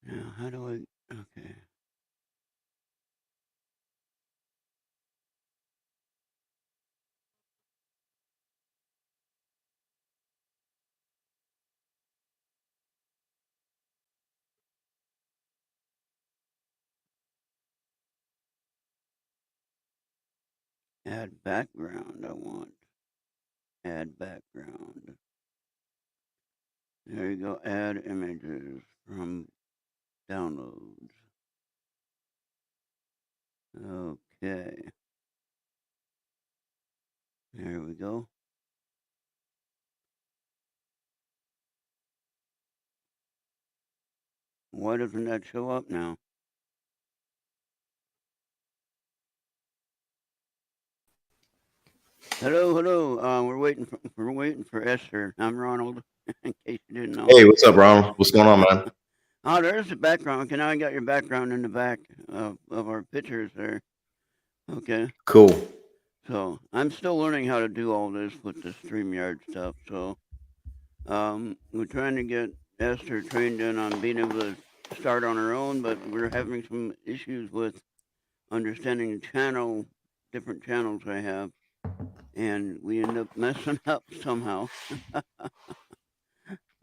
Now, how do I? Okay. Add background. I want add background. There you go. Add images from downloads. Okay. There we go. Why doesn't that show up now? Hello, hello. We're waiting for Esther. I'm Ronald. In case you didn't know. Hey, what's up, Ron? What's going on, man? Oh, there's the background. Okay, now I got your background in the back of our pictures there. Okay. Cool. So I'm still learning how to do all this with the StreamYard stuff. So we're trying to get Esther trained in on being able to start on her own, but we're having some issues with understanding the channel, different channels I have, and we end up messing up somehow.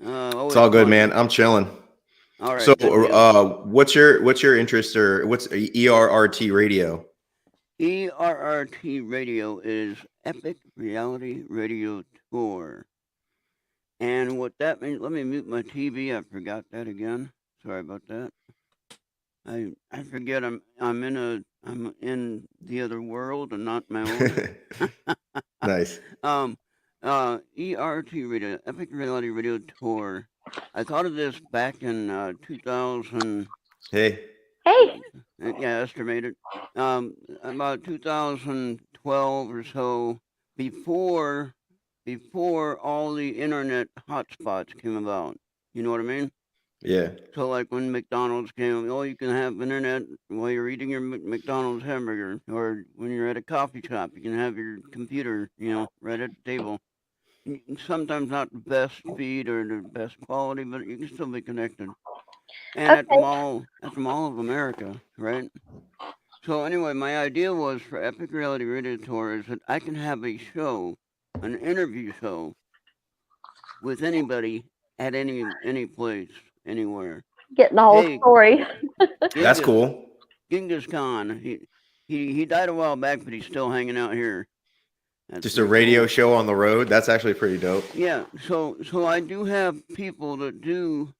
It's Always all good, fun. man. I'm chilling. All So, right, good deal. what's your interest or what's ERRT radio? ERRT Radio is Epic Reality Radio Tour. And what that means, let me mute my TV. I forgot that again. Sorry about that. I forget I'm in the other world and not my own. Nice. ERT Radio, Epic Reality Radio Tour. I thought of this back in 2000. Hey. Hey. Yeah, estimated. About 2012 or so, before all the internet hotspots came about. You know what I mean? Yeah. So like when McDonald's came, oh, you can have internet while you're eating your McDonald's hamburger, or when you're at a coffee shop, you can have your computer, right at the table. Sometimes not the best speed or the best quality, but you can still be connected. And Okay. at the Mall of America, right? So anyway, my idea was for Epic Reality Radio Tour is that I can have a show, an interview show, with anybody at any place, anywhere. Getting the whole Hey, story. That's Genghis, cool. Genghis Khan. He died a while back, but he's still hanging out here. That's Just a pretty radio cool. show on the road. That's actually pretty dope. Yeah. So I do have people that do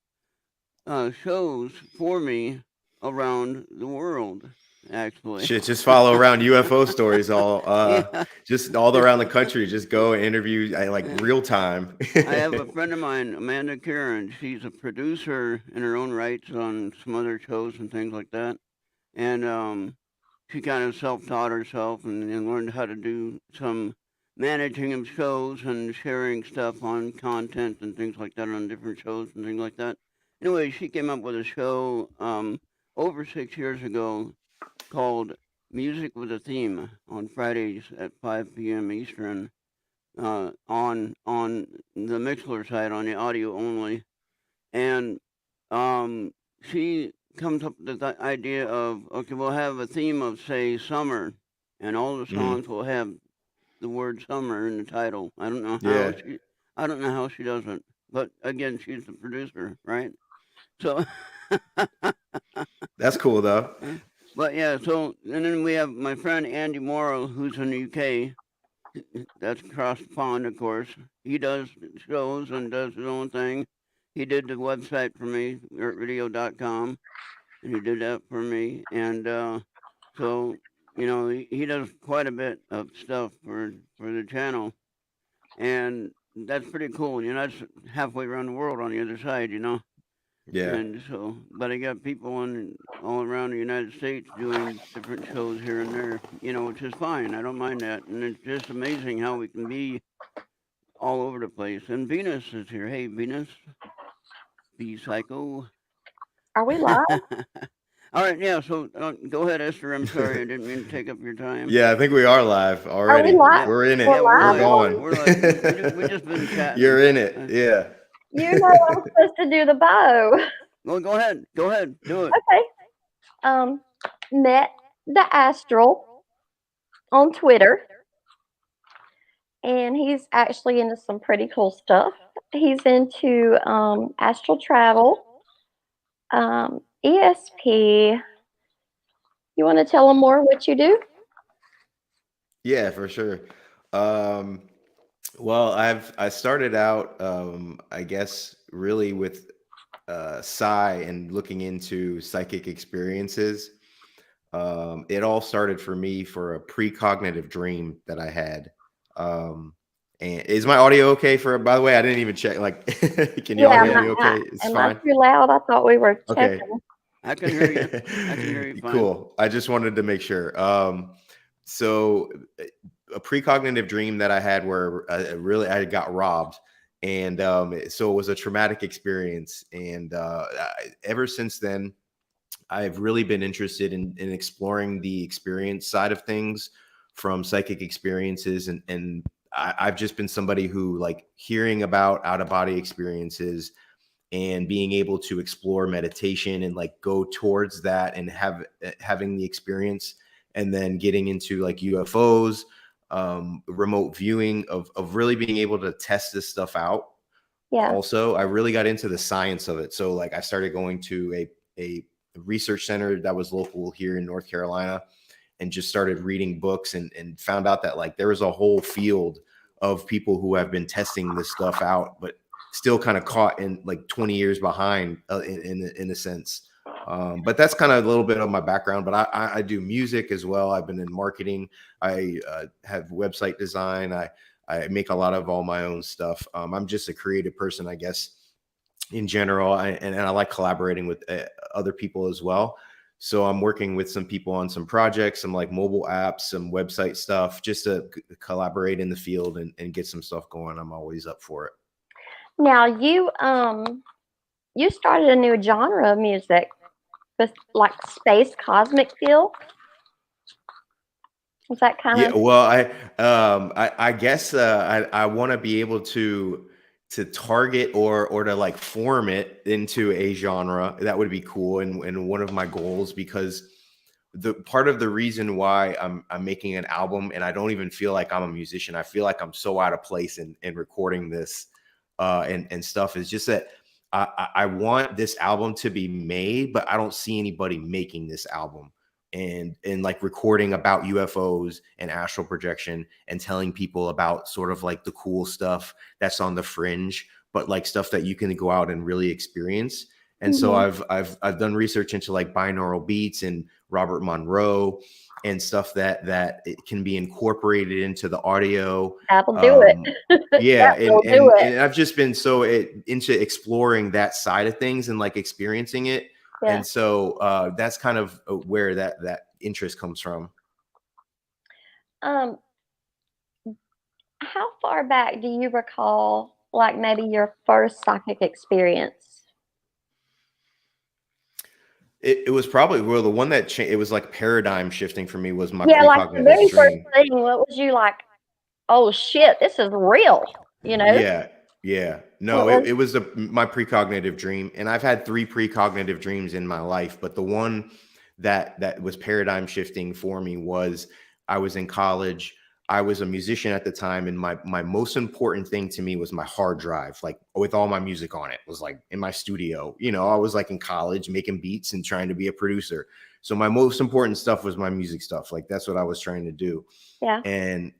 shows for me around the world. Actually. Shit, just follow around UFO stories Yeah. just all around the country. Just go interview like real time. I have a friend of mine, Amanda Karen. She's a producer in her own rights on some other shows and things like that. And she kind of self-taught herself and learned how to do some managing of shows and sharing stuff on content and things like that on different shows and things like that. Anyway, she came up with a show over 6 years ago called Music with a Theme on Fridays at 5 p.m. Eastern on the Mixler side on the audio only, and she comes up with the idea of, okay, we'll have a theme of, say, summer, and all the songs will have the word summer in the title. I don't know how Yeah. she does it, but again, she's the producer, right? So That's cool though. but yeah, so and then we have my friend Andy Morrow, who's in the UK. That's across the pond, of course. He does shows and does his own thing. He did the website for me, radio.com, and he did that for me. And so, he does quite a bit of stuff for the channel. And that's pretty cool. That's halfway around the world on the other side. Yeah. And so, but I got people all around the United States doing different shows here and there, which is fine. I don't mind that. And it's just amazing how we can be all over the place. And Venus is here. Hey, Venus, be psycho. Are we live? All right, yeah. So go ahead, Esther. I'm sorry, I didn't mean to take up your time. Yeah, I think we are live already. Are we live? We're in it. We're We're live? going. We're like we just been chatting. You're in it. Yeah. You know I'm supposed to do the bow. Well, go ahead. Go ahead. Do it. Okay. Met the Astral on Twitter, and he's actually into some pretty cool stuff. He's into astral travel, ESP. You want to tell him more what you do? Yeah, for sure. Well, I started out, I guess, really with psi and looking into psychic experiences. It all started for me for a precognitive dream that I had. And is my audio okay for, by the way, I didn't even check, like, can y'all Yeah, hear me okay? It's am I fine. too loud? I thought we were Okay. checking. I can hear you. I can hear you fine. Cool. I just wanted to make sure. So a precognitive dream that I had where I got robbed. And so it was a traumatic experience. And ever since then, I've really been interested in exploring the experience side of things from psychic experiences. And I've just been somebody who, like, hearing about out of body experiences and being able to explore meditation and like go towards that and having the experience, and then getting into like UFOs, remote viewing of really being able to test this stuff out. Yeah. Also, I really got into the science of it. So like I started going to a research center that was local here in North Carolina, and just started reading books and found out that like there was a whole field of people who have been testing this stuff out, but still kind of caught in like 20 years behind in a sense. But that's kind of a little bit of my background. But I do music as well. I've been in marketing. I have website design. I make a lot of all my own stuff. I'm just a creative person, I guess, in general. And I like collaborating with other people as well. So I'm working with some people on some projects, some like mobile apps, some website stuff, just to collaborate in the field and get some stuff going. I'm always up for it. Now you started a new genre of music with like space cosmic feel. Was that kind Yeah, of well, I guess I want to be able to target or to like form it into a genre. That would be cool, and one of my goals, because the part of the reason why I'm making an album and I don't even feel like I'm a musician, I feel like I'm so out of place in recording this and stuff, is just that I want this album to be made, but I don't see anybody making this album and like recording about UFOs and astral projection and telling people about sort of like the cool stuff that's on the fringe, but like stuff that you can go out and really experience. And so I've done research into like binaural beats and Robert Monroe and stuff that it can be incorporated into the audio. that'll do it. Yeah, That will do it. and I've just been so into exploring that side of things and like experiencing it. Yeah. And so that's kind of where that interest comes from. Um, how far back do you recall, like maybe your first psychic experience? It was probably, well, the one that it was like paradigm shifting for me was my Yeah, like the precognitive very first dream. thing. What was you like? Oh shit, this is real. You know? Yeah. No, What it was my precognitive dream, and I've had 3 precognitive dreams in my life, but the one that was paradigm shifting for me was I was in college. I was a musician at the time, and my most important thing to me was my hard drive, like with all my music on it, was like in my studio. You know, I was like in college making beats and trying to be a producer. So my most important stuff was my music stuff. Like that's what I was trying to do. Yeah. And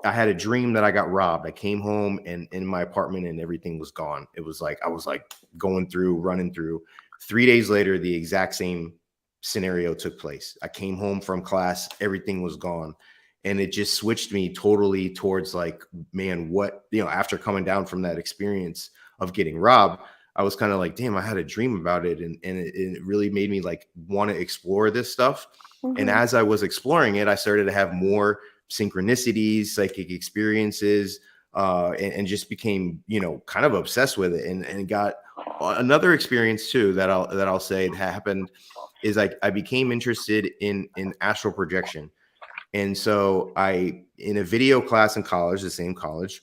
I had a dream that I got robbed. I came home and in my apartment and everything was gone. It was like I was like running through. 3 days later, the exact same scenario took place. I came home from class, everything was gone. And it just switched me totally towards like, man, what, after coming down from that experience of getting robbed, I was kind of like, damn, I had a dream about it. And it really made me like want to explore this stuff. And as I was exploring it, I started to have more synchronicities, psychic experiences, and just became, kind of obsessed with it. And got another experience too that I'll say happened is I became interested in astral projection. And so in a video class in college, the same college,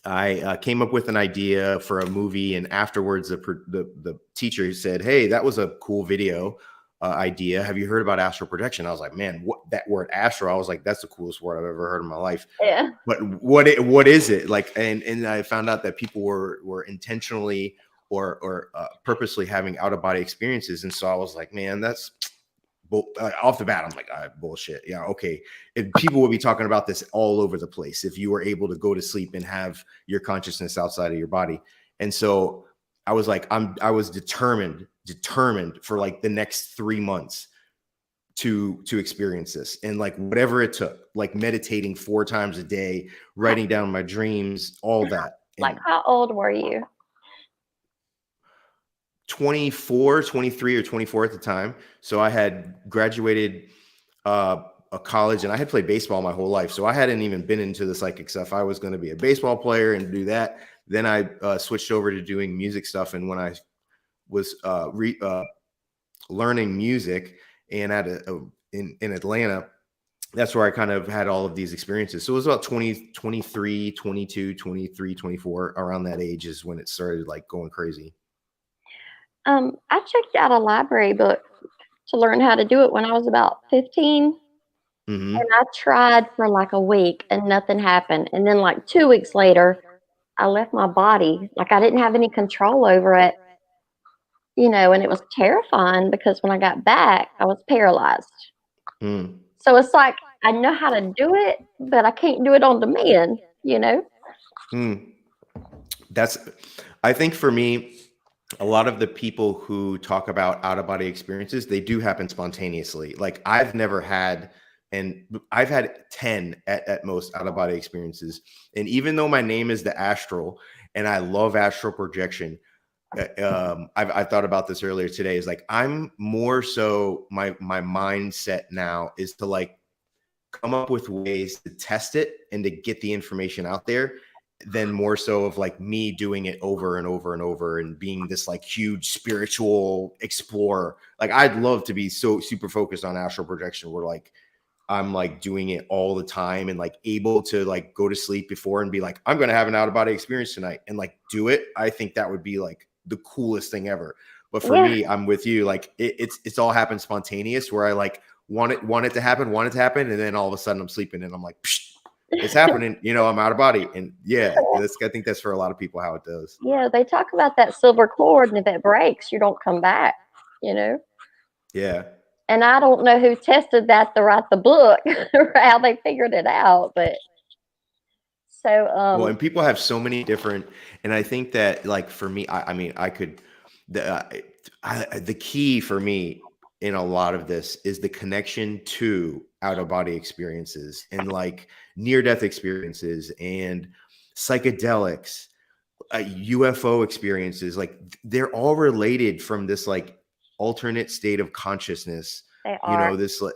I came up with an idea for a movie, and afterwards, the teacher said, "Hey, that was a cool video idea. Have you heard about astral projection?" I was like, "Man, what that word astral?" I was like, "That's the coolest word I've ever heard in my life." Yeah. But what is it like? And I found out that people were intentionally or purposely having out of body experiences, and so I was like, "Man, that's." Off the bat, I'm like, bullshit. Yeah, okay. If people would be talking about this all over the place if you were able to go to sleep and have your consciousness outside of your body. And so I was like, I was determined for like the next 3 months to experience this, and like whatever it took, like meditating 4 times a day, writing down my dreams, all that. Like, And how old were you? 24, 23 or 24 at the time. So I had graduated a college, and I had played baseball my whole life. So I hadn't even been into the psychic stuff. I was going to be a baseball player and do that. Then I switched over to doing music stuff. And when I was learning music and in Atlanta, that's where I kind of had all of these experiences. So it was about 23, 22, 23, 24, around that age is when it started like going crazy. I checked out a library book to learn how to do it when I was about 15. Mm-hmm. And I tried for like a week and nothing happened. And then like 2 weeks later, I left my body. Like I didn't have any control over it, and it was terrifying because when I got back, I was paralyzed. Mm. So it's like I know how to do it, but I can't do it on demand. I think for me, a lot of the people who talk about out of body experiences, they do happen spontaneously. Like I've never had, and I've had 10 at most out of body experiences. And even though my name is the Astral and I love astral projection, I thought about this earlier today, is like, I'm more so my mindset now is to like come up with ways to test it and to get the information out there, than more so of like me doing it over and over and over and being this like huge spiritual explorer. Like I'd love to be so super focused on astral projection where like I'm like doing it all the time and like able to like go to sleep before and be like, I'm going to have an out of body experience tonight and like do it. I think that would be like the coolest thing ever. But for me, I'm with you. Like it's all happened spontaneous where I like want it to happen. And then all of a sudden I'm sleeping and I'm like, psh, it's happening, I'm out of body. And yeah, I think that's for a lot of people how it does. Yeah, they talk about that silver cord, and if it breaks, you don't come back, Yeah. And I don't know who tested that to write the book or how they figured it out, but so Well, and people have so many different, and I think that like for me, I mean, the key for me in a lot of this is the connection to out of body experiences and like near death experiences and psychedelics, UFO experiences. Like they're all related from this like alternate state of consciousness. they are This, and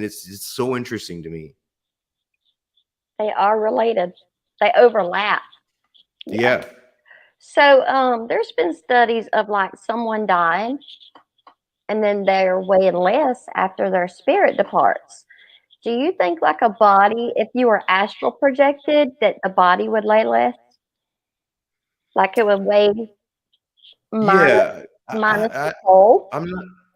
it's so interesting to me. they are related. They overlap. Yeah. So there's been studies of like someone dying and then they're weighing less after their spirit departs. Do you think like a body, if you were astral projected, that a body would weigh less? Like it would weigh Yeah. minus the whole?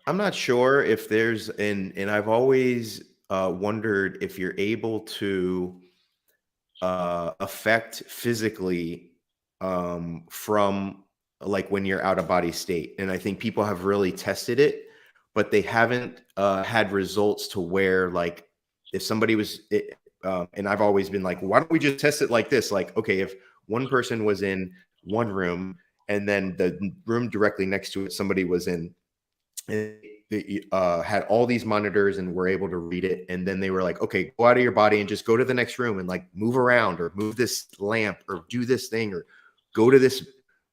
I'm not sure if there's, and I've always wondered if you're able to affect physically from like when you're out of body state. And I think people have really tested it, but they haven't had results to where like if somebody was, and I've always been like, why don't we just test it like this? Like, okay, if one person was in one room and then the room directly next to it, somebody was in, and they had all these monitors and were able to read it. And then they were like, okay, go out of your body and just go to the next room and like move around or move this lamp or do this thing or go to this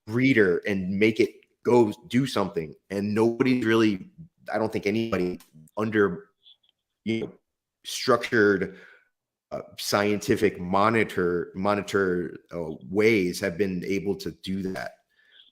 reader and make it go do something. And nobody really, I don't think anybody under structured scientific monitor ways have been able to do that.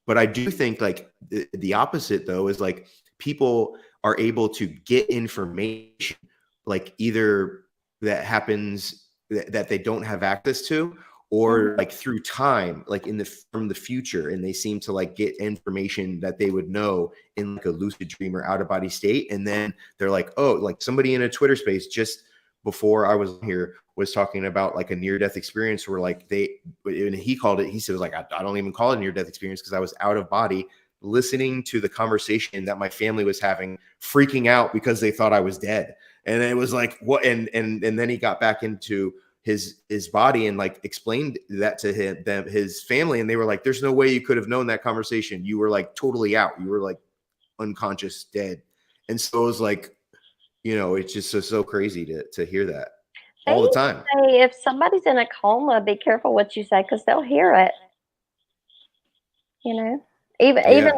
But I do think like the opposite though is like people are able to get information like either that happens that they don't have access to, or like through time, like from the future, and they seem to like get information that they would know in like a lucid dream or out of body state. And then they're like, oh, like somebody in a Twitter space just before I was here was talking about like a near-death experience where like and he called it, he said, like, I don't even call it a near-death experience because I was out of body listening to the conversation that my family was having, freaking out because they thought I was dead. And it was like, what? And then he got back into his body and like explained that to his family, and they were like, there's no way you could have known that conversation. You were like totally out. You were like unconscious, dead. And so it was like, it's just so crazy to hear that all the time. Say if somebody's in a coma, be careful what you say because they'll hear it. Even like,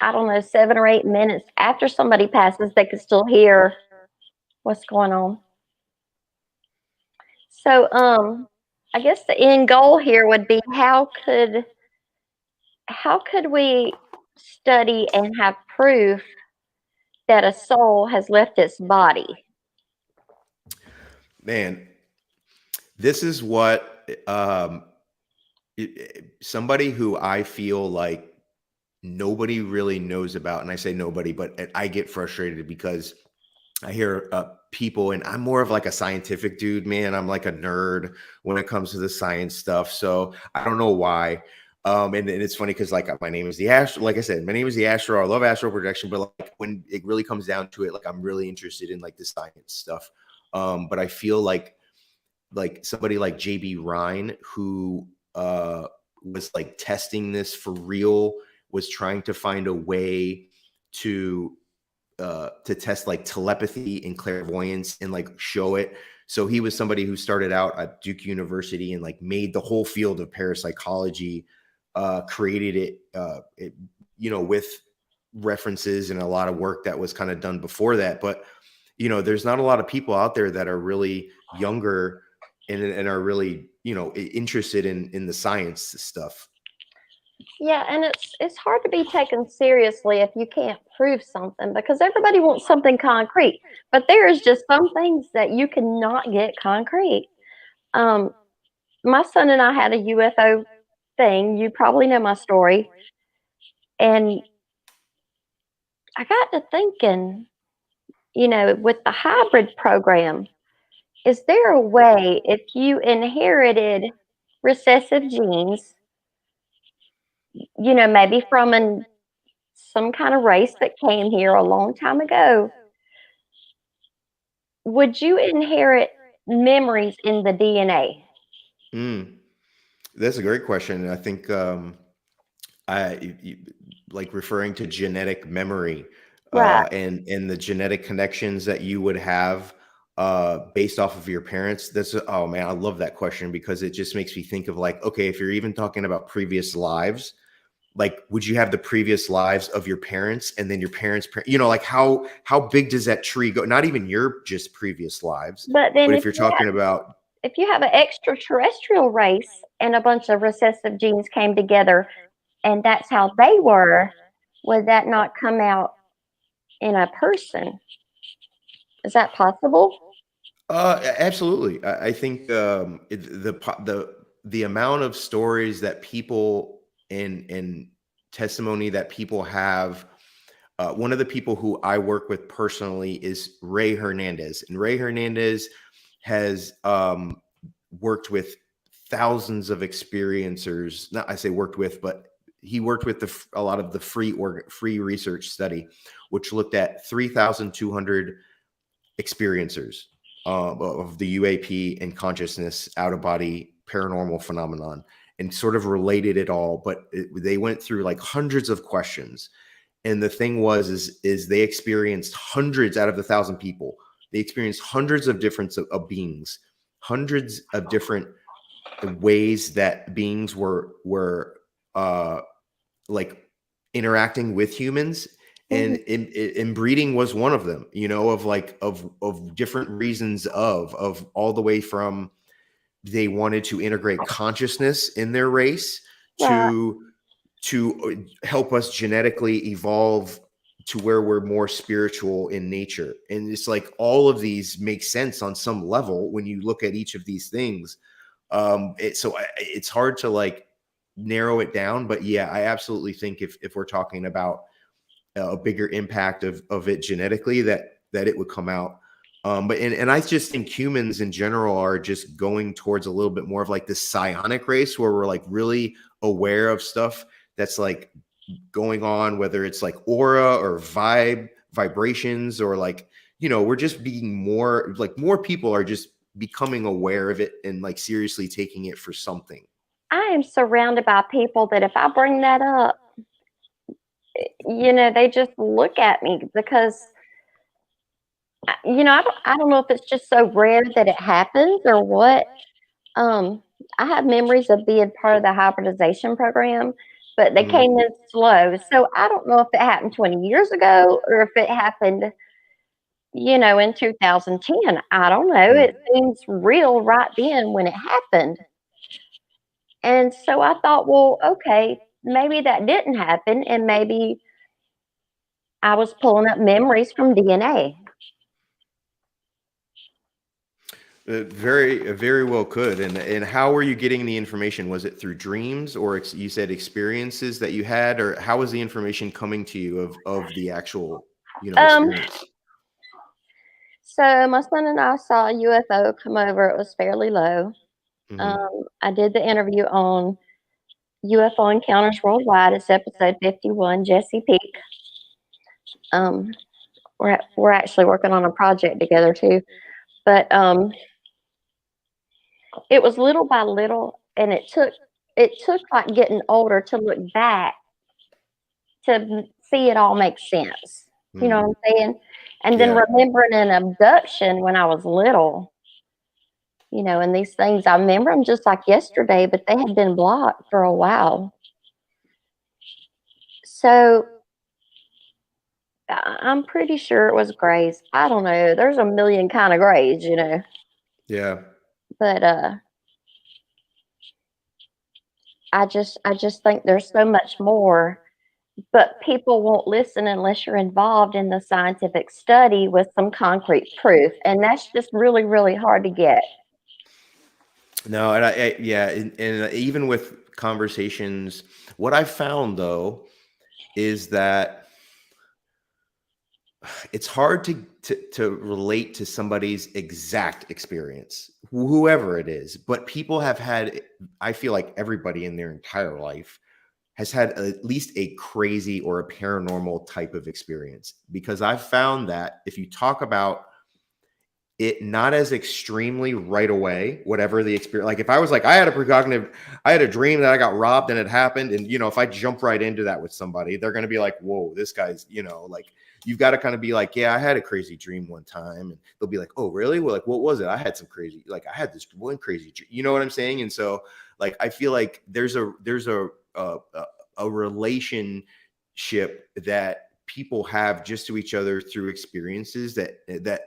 I don't know, 7 or 8 minutes after somebody passes, they can still hear what's going on. So, I guess the end goal here would be how could we study and have proof that a soul has left its body? Man, this is what somebody who I feel like nobody really knows about, and I say nobody, but I get frustrated because I hear people, and I'm more of like a scientific dude, man. I'm like a nerd when it comes to the science stuff. So I don't know why. And it's funny because like my name is the Astral. Like I said, my name is the Astral. I love astral projection, but like when it really comes down to it, like I'm really interested in like the science stuff. But I feel like somebody like JB Rhine, who was like testing this for real, was trying to find a way to test like telepathy and clairvoyance and like show it. So he was somebody who started out at Duke University and like made the whole field of parapsychology, created it, with references and a lot of work that was kind of done before that. But, there's not a lot of people out there that are really younger and are really, interested in the science stuff. Yeah, and it's hard to be taken seriously if you can't prove something because everybody wants something concrete. But there is just some things that you cannot get concrete. My son and I had a UFO thing. You probably know my story. And I got to thinking, with the hybrid program, is there a way if you inherited recessive genes, maybe from some kind of race that came here a long time ago, would you inherit memories in the DNA? That's a great question. I think like referring to genetic memory, Right. and the genetic connections that you would have based off of your parents. Oh man, I love that question because it just makes me think of like, okay, if you're even talking about previous lives, like would you have the previous lives of your parents and then your parents, like how big does that tree go? Not even your just previous lives, but then if you're talking about, if you have an extraterrestrial race and a bunch of recessive genes came together and that's how they were, would that not come out in a person? Is that possible? Absolutely. I think the amount of stories that people and testimony that people have. One of the people who I work with personally is Ray Hernandez, and Ray Hernandez has worked with thousands of experiencers. Not I say worked with, but he worked with a lot of the free research study, which looked at 3,200 experiencers of the UAP and consciousness, out of body paranormal phenomenon, and sort of related it all. But they went through like hundreds of questions. And the thing is they experienced hundreds out of the 1,000 people. They experienced hundreds of different of beings, hundreds of different ways that beings were like interacting with humans. And inbreeding was one of them, of different reasons of all the way from they wanted to integrate consciousness in their race to help us genetically evolve to where we're more spiritual in nature. And it's like all of these make sense on some level when you look at each of these things. It's hard to like narrow it down, but yeah, I absolutely think if we're talking about a bigger impact of it genetically, that it would come out. And I just think humans in general are just going towards a little bit more of like this psionic race where we're like really aware of stuff that's like going on, whether it's like aura or vibrations, or like, we're just being more like, more people are just becoming aware of it and like seriously taking it for something. I am surrounded by people that if I bring that up, they just look at me because, I don't know if it's just so rare that it happens or what. I have memories of being part of the hybridization program, but they came in slow. So I don't know if it happened 20 years ago or if it happened, in 2010. I don't know. It seems real right then when it happened. And so I thought, well, okay, maybe that didn't happen. And maybe I was pulling up memories from DNA. Very well could. And how were you getting the information? Was it through dreams, or you said experiences that you had, or how was the information coming to you of the actual, experience? So my son and I saw a UFO come over. It was fairly low. I did the interview on UFO Encounters Worldwide. It's episode 51, Jesse Peak. We're actually working on a project together too. But it was little by little, and it took like getting older to look back to see it all make sense. You know what I'm saying? And then remembering an abduction when I was little, and these things, I remember them just like yesterday, but they had been blocked for a while. So I'm pretty sure it was grays. I don't know. There's a million kind of grays, Yeah. But I just think there's so much more, but people won't listen unless you're involved in the scientific study with some concrete proof, and that's just really, really hard to get. No, and and even with conversations, what I found though is that it's hard to relate to somebody's exact experience, whoever it is. But people have had, I feel like everybody in their entire life has had at least a crazy or a paranormal type of experience, because I've found that if you talk about it not as extremely right away, whatever the experience, like if I was like, I had a dream that I got robbed and it happened. And, if I jump right into that with somebody, they're going to be like, whoa, this guy's, like, you've got to kind of be like, yeah, I had a crazy dream one time. And they'll be like, oh, really? Well, like, what was it? I had some crazy, like I had this one crazy dream, you know what I'm saying? And so like, I feel like there's a relationship that people have just to each other through experiences that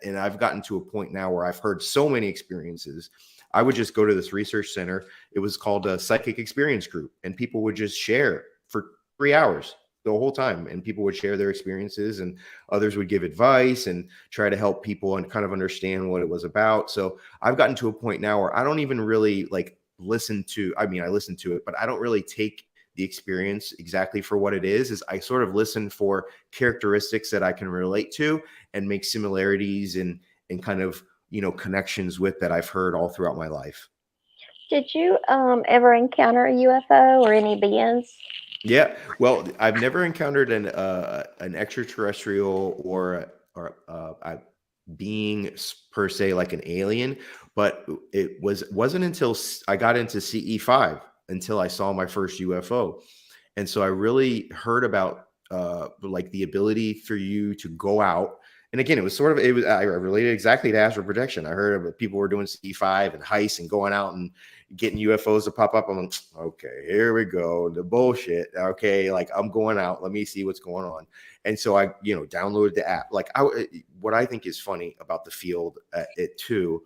and I've gotten to a point now where I've heard so many experiences. I would just go to this research center. It was called a psychic experience group, and people would just share for 3 hours the whole time, and people would share their experiences, and others would give advice and try to help people and kind of understand what it was about. So I've gotten to a point now where I don't even really like listen to, I listen to it, but I don't really take the experience exactly for what it is I sort of listen for characteristics that I can relate to and make similarities and kind of, connections with that I've heard all throughout my life. Did you ever encounter a UFO or any beings? Yeah, well, I've never encountered an extraterrestrial or a being per se, like an alien, but it wasn't until I got into CE5 until I saw my first UFO. And so I really heard about like the ability for you to go out. And again, I related exactly to astral projection. I heard about people were doing CE5 and heists and going out and getting UFOs to pop up. I'm like, okay, here we go. The bullshit. Okay. Like, I'm going out. Let me see what's going on. And so I, downloaded the app. Like, what I think is funny about the field it too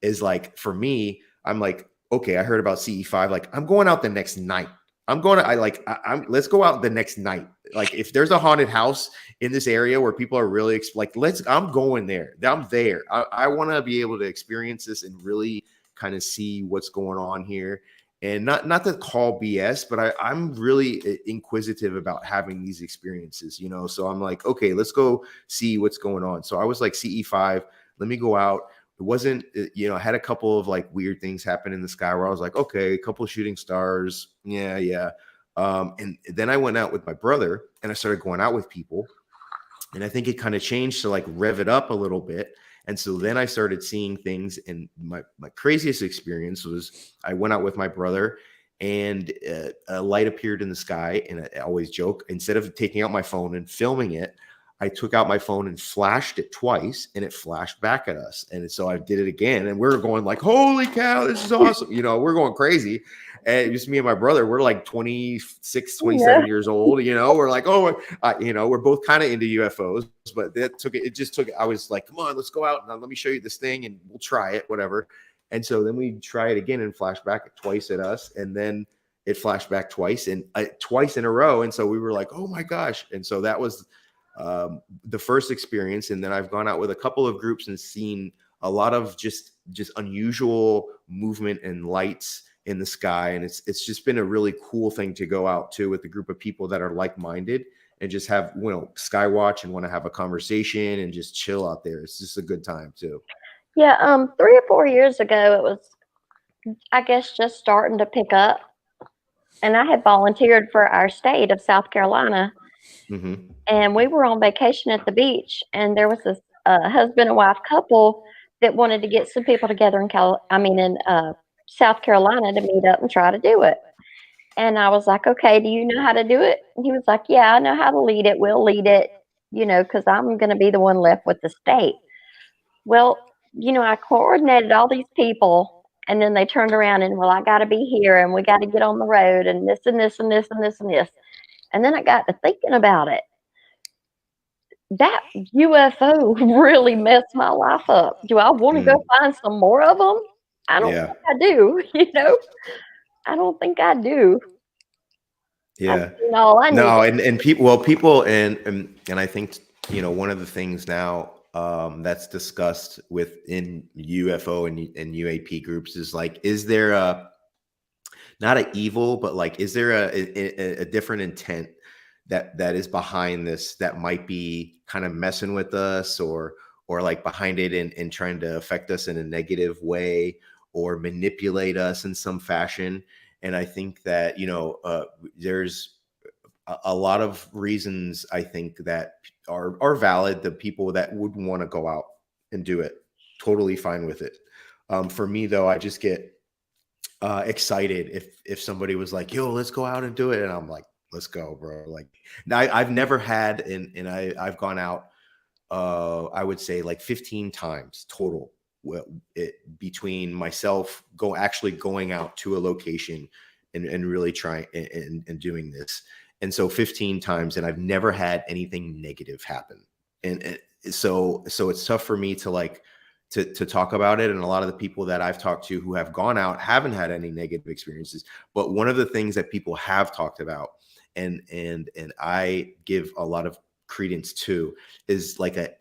is like, for me, I'm like, okay, I heard about CE5. Like, I'm going out the next night. Let's go out the next night. Like, if there's a haunted house in this area where people are really I'm going there. I'm there. I want to be able to experience this and really kind of see what's going on here. And not to call BS, but I'm really inquisitive about having these experiences, you know. So I'm like, okay, let's go see what's going on. So I was like CE5, let me go out. It wasn't, you know, I had a couple of like weird things happen in the sky where I was like, okay, a couple of shooting stars. Yeah. And then I went out with my brother and I started going out with people. And I think it kind of changed to like rev it up a little bit. And so then I started seeing things. And my craziest experience was I went out with my brother and a light appeared in the sky. And I always joke, instead of taking out my phone and filming it, I took out my phone and flashed it twice and it flashed back at us. And so I did it again. And we were going like, holy cow, this is awesome. You know, we're going crazy. And just me and my brother, we're like 26, 27 years old. You know, we're like, oh, you know, we're both kind of into UFOs, but it just took, I was like, come on, let's go out and let me show you this thing and we'll try it, whatever. And so then we try it again and flash back twice at us. And then it flashed back twice and twice in a row. And so we were like, oh my gosh. And so that was the first experience. And then I've gone out with a couple of groups and seen a lot of just unusual movement and lights in the sky. And it's just been a really cool thing to go out to with a group of people that are like-minded and just have, you know, sky watch and want to have a conversation and just chill out there. It's just a good time too. Yeah, 3 or 4 years ago, it was, I guess, just starting to pick up. And I had volunteered for our state of South Carolina. Mm-hmm. And we were on vacation at the beach. And there was this husband and wife couple that wanted to get some people together in South Carolina to meet up and try to do it. And I was like, okay, do you know how to do it? And he was like, yeah, I know how to lead it. We'll lead it, you know, because I'm going to be the one left with the state. Well, you know, I coordinated all these people, and then they turned around and, well, I got to be here, and we got to get on the road, and this and this and this and this and this. And then I got to thinking about it. That UFO really messed my life up. Do I want to go find some more of them? I don't think I do, you know. I don't think I do. Yeah. No, I no, and people, and I think, you know, one of the things now that's discussed within UFO and UAP groups is like, is there not an evil, but like, is there a different intent that is behind this that might be kind of messing with us or like behind it and trying to affect us in a negative way or manipulate us in some fashion? And I think that, you know, there's a lot of reasons I think that are valid. The people that would want to go out and do it, totally fine with it. For me though, I just get excited if somebody was like, yo, let's go out and do it. And I'm like, let's go, bro. Like I've never had, and I've gone out, I would say like 15 times total between myself actually going out to a location and really trying and doing this. And so 15 times, and I've never had anything negative happen. And so it's tough for me to like, to talk about it. And a lot of the people that I've talked to who have gone out haven't had any negative experiences. But one of the things that people have talked about, and I give a lot of credence to, is like a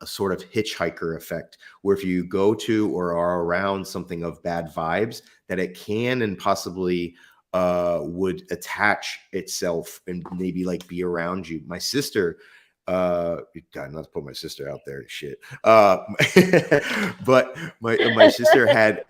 sort of hitchhiker effect, where if you go to or are around something of bad vibes, that it can and possibly would attach itself and maybe like be around you. My sister, God, not to put my sister out there, shit. But my sister had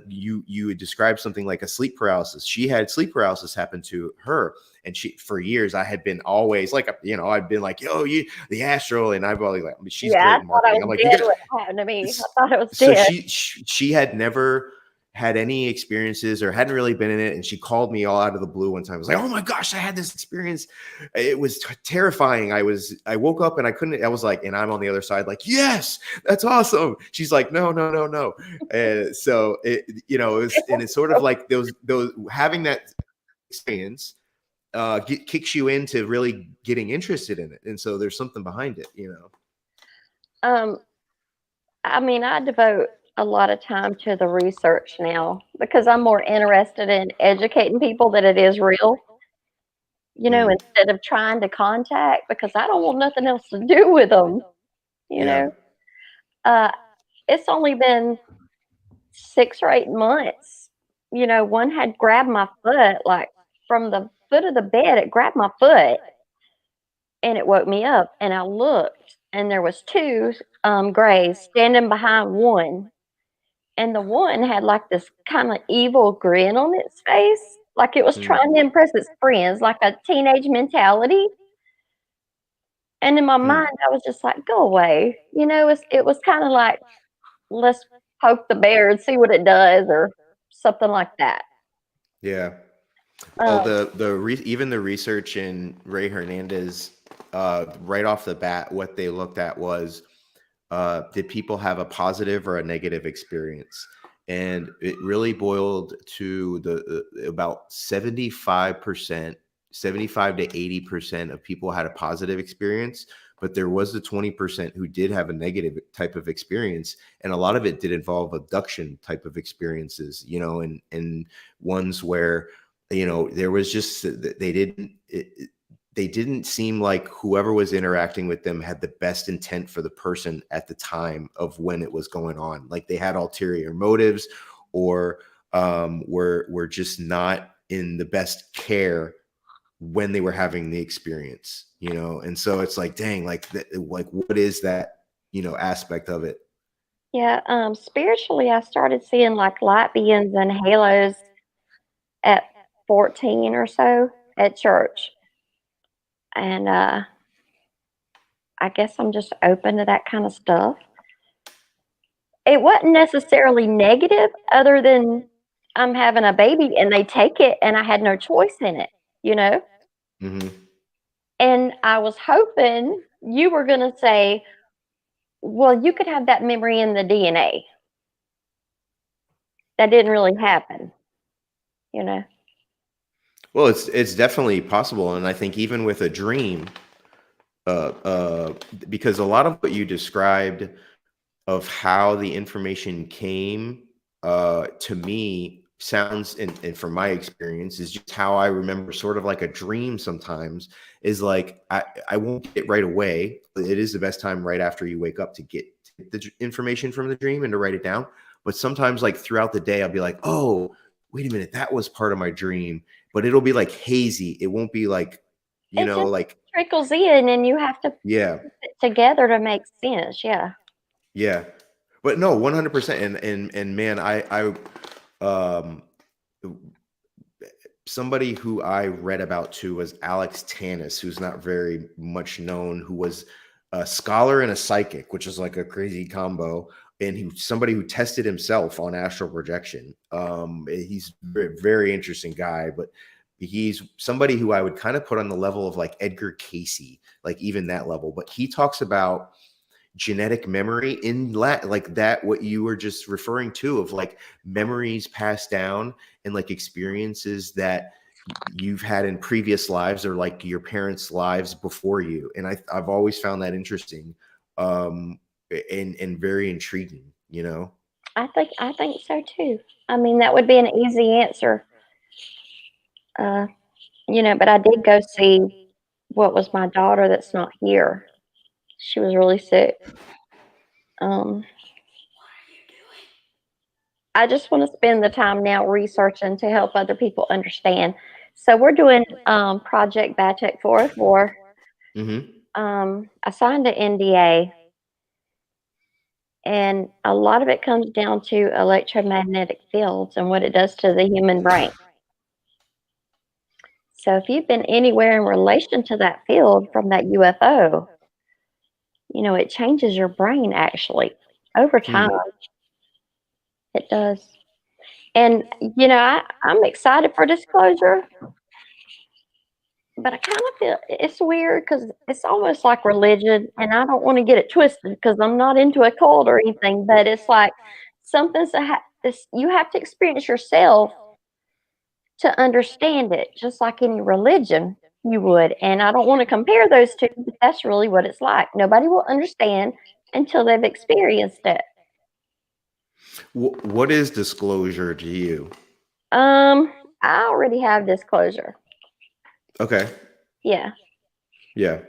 you had described something like a sleep paralysis. She had sleep paralysis happen to her, and she, for years, I had been always like, you know, I'd been like, yo, the Astral, and I've always like, I mean, she's great at marketing. I'm like, dead when it happened to me. I thought it was dead. So she had never had any experiences or hadn't really been in it. And she called me all out of the blue one time. I was like, oh my gosh, I had this experience. It was terrifying. I woke up and I couldn't, I was like, and I'm on the other side, like, yes, that's awesome. She's like, no. So it, you know, and it's sort of like those having that experience kicks you into really getting interested in it. And so there's something behind it, you know? I mean, I devote a lot of time to the research now because I'm more interested in educating people that it is real, you know, instead of trying to contact, because I don't want nothing else to do with them, you know. It's only been 6 or 8 months, one had grabbed my foot, like, from the foot of the bed, it grabbed my foot, and it woke me up, and I looked, and there was 2, grays standing behind one, and the one had, like, this kinda evil grin on its face, like it was trying to impress its friends, like a teenage mentality, and in my mind, I was just like, "Go away," it was kinda like, "Let's poke the bear and see what it does," or something like that. Yeah. Well, Um, even the research in Ray Hernandez, right off the bat, what they looked at was, did people have a positive or a negative experience? And it really boiled to about 75%, 75 to 80% of people had a positive experience, but there was the 20% who did have a negative type of experience. And a lot of it did involve abduction type of experiences, and ones where, there was just, they didn't seem like whoever was interacting with them had the best intent for the person at the time of when it was going on. Like they had ulterior motives, or were just not in the best care when they were having the experience, And so it's like, dang, like what is that, aspect of it? yeah, spiritually, I started seeing, like, light beings and halos at 14 or so at church, and, I guess I'm just open to that kinda stuff. It wasn't necessarily negative other than I'm having a baby and they take it and I had no choice in it, you know? Hmm. And I was hoping you were gonna say, "Well, you could have that memory in the DNA." That didn't really happen, you know? Well, it's definitely possible, and I think even with a dream, uh, uh, because a lot of what you described of how the information came, to me sounds, and from my experience, is just how I remember sort of like a dream sometimes, is like I won't get it right away. It is the best time right after you wake up to get the information from the dream and to write it down. But sometimes like throughout the day, I'll be like, oh, wait a minute, that was part of my dream, but it'll be like hazy. It won't be like, It just like, trickles in and you have to yeah. put it together to make sense, yeah. Yeah, but no, 100%. And man, um, somebody who I read about too was Alex Tannis, who's not very much known, who was a scholar and a psychic, which is like a crazy combo. And somebody who tested himself on astral projection. He's a very, very interesting guy, but he's somebody who I would kind of put on the level of like Edgar Casey, like even that level. But he talks about genetic memory in like that, what you were just referring to, of like memories passed down and like experiences that you've had in previous lives, or like your parents' lives before you. And I've always found that interesting, and very intriguing, I think so too. I mean, that would be an easy answer, uh, but I did go see what was my daughter that's not here. She was really sick. Um, I just want to spend the time now researching to help other people understand. So we're doing Project Batek 404. Mm-hmm. I signed an NDA, and a lot of it comes down to electromagnetic fields and what it does to the human brain. So if you've been anywhere in relation to that field from that UFO, it changes your brain actually over time. It does. And, I'm excited for disclosure, but I kind of feel it's weird because it's almost like religion. And I don't want to get it twisted because I'm not into a cult or anything, but it's like something's you have to experience yourself to understand it, just like any religion you would. And I don't want to compare those two, but that's really what it's like. Nobody will understand until they've experienced it. What is disclosure to you? I already have disclosure. Okay. Yeah. Yeah.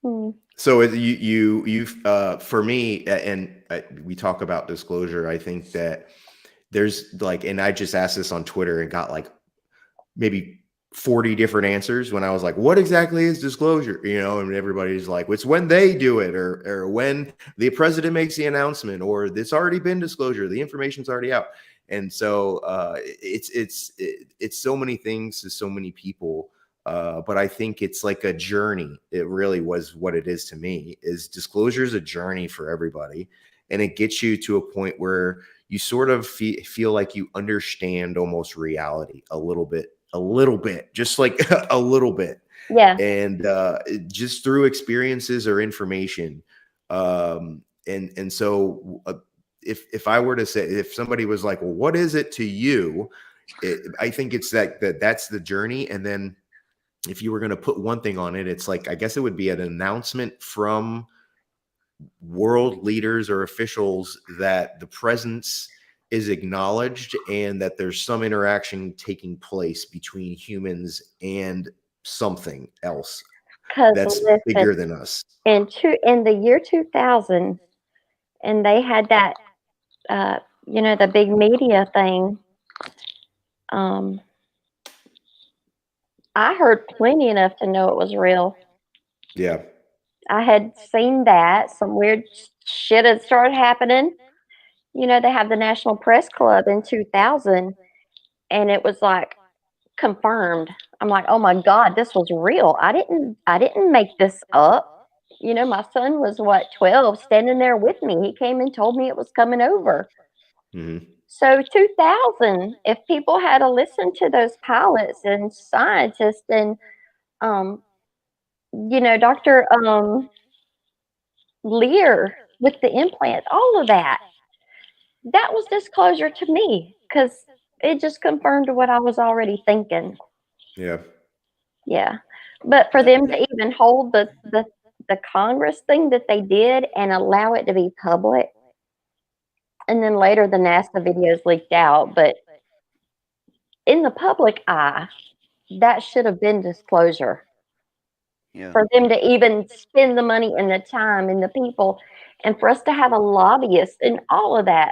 Hmm. So you've for me, and we talk about disclosure, I think that there's like, and I just asked this on Twitter and got like maybe 40 different answers when I was like, what exactly is disclosure? You know, and everybody's like, it's when they do it, or when the president makes the announcement, or it's already been disclosure, the information's already out. And so it's so many things to so many people. But I think it's like a journey. It really was what it is to me. Is disclosure is a journey for everybody, and it gets you to a point where you sort of feel like you understand almost reality a little bit, just like a little bit. Yeah. And just through experiences or information. And so if I were to say, if somebody was like, well, what is it to you? I think it's that's the journey. And then if you were going to put one thing on it, it's like, I guess it would be an announcement from world leaders or officials that the presence is acknowledged and that there's some interaction taking place between humans and something else Because that's listen, bigger than us. in the year 2000, and they had that, the big media thing. I heard plenty enough to know it was real. Yeah. I had seen that some weird shit had started happening. They have the National Press Club in 2000, and it was like confirmed. I'm like, oh my God, this was real. I didn't make this up. My son was 12, standing there with me. He came and told me it was coming over. Mm-hmm. So 2000, if people had to listen to those pilots and scientists and Dr. Lear with the implants, all of that was disclosure to me because it just confirmed what I was already thinking. Yeah. Yeah. But for them to even hold the Congress thing that they did and allow it to be public, and then later the NASA videos leaked out, but in the public eye, that should have been disclosure. Yeah. For them to even spend the money and the time and the people, and for us to have a lobbyist and all of that,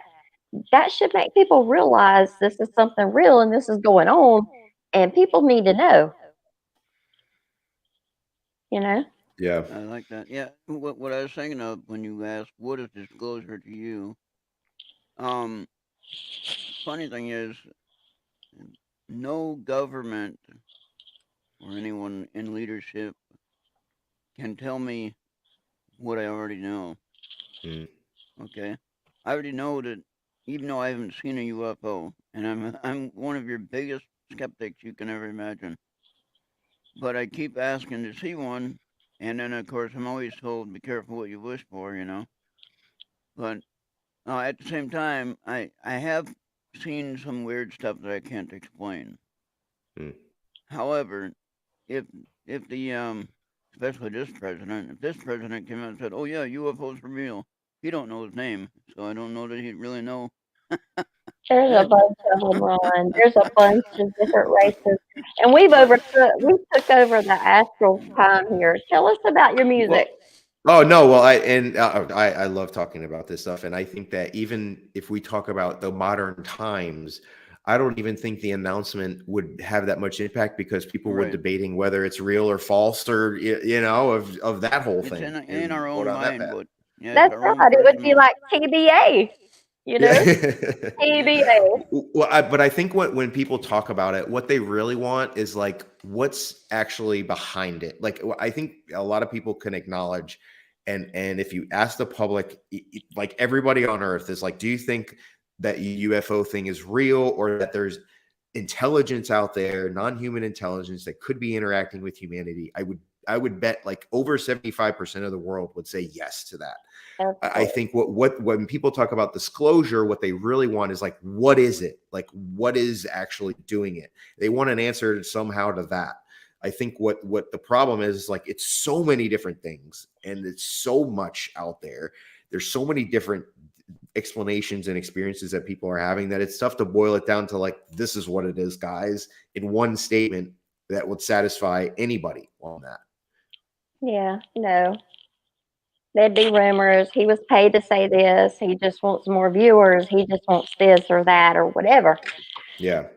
that should make people realize this is something real and this is going on, and people need to know. Yeah. I like that. Yeah. What I was thinking of when you asked, what is disclosure to you? Funny thing is, no government or anyone in leadership can tell me what I already know. Mm. Okay, I already know that, even though I haven't seen a UFO, and I'm one of your biggest skeptics you can ever imagine, but I keep asking to see one, and then of course I'm always told, be careful what you wish for. But at the same time, I have seen some weird stuff that I can't explain. Mm. However, if the especially if this president came out and said, "Oh yeah, UFOs are real," he don't know his name, so I don't know that he'd really know. There's a bunch of them, Ron. There's a bunch of different races, and we took over the Astral time here. Tell us about your music. Oh no, well, I love talking about this stuff, and I think that even if we talk about the modern times, I don't even think the announcement would have that much impact because people were Right. debating whether it's real or false, or of that whole It's thing. in our own mind, but yeah, it's That's our own right. It would be personal. like TBA, TBA. Well, but I think when people talk about it, what they really want is like what's actually behind it. Like I think a lot of people can acknowledge, and if you ask the public, like everybody on Earth is like, do you think that UFO thing is real, or that there's intelligence out there, non-human intelligence that could be interacting with humanity? I would bet like over 75% of the world would say yes to that. I think what when people talk about disclosure, what they really want is like, what is it? Like, what is actually doing it? They want an answer somehow to that. I think what the problem is like, it's so many different things, and it's so much out there. There's so many different explanations and experiences that people are having that it's tough to boil it down to like, this is what it is, guys, in one statement that would satisfy anybody on that. Yeah, no. there'd be rumors. He was paid to say this. He just wants more viewers. He just wants this or that or whatever. Yeah.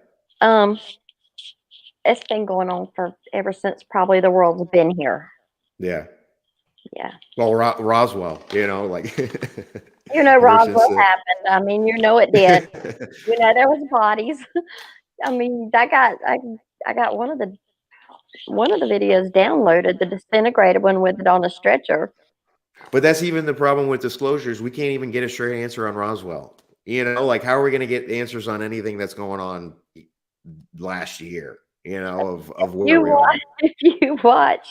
It's been going on for ever since probably the world's been here. Yeah. Yeah. Well, Roswell, like You know, ever since Roswell happened. I mean, you know it did. You know, there was bodies. I mean, I got one of the videos downloaded, the disintegrated one with it on a stretcher. But that's even the problem with disclosures. We can't even get a straight answer on Roswell. Like how are we going to get answers on anything that's going on last year? Of where we are. If you watch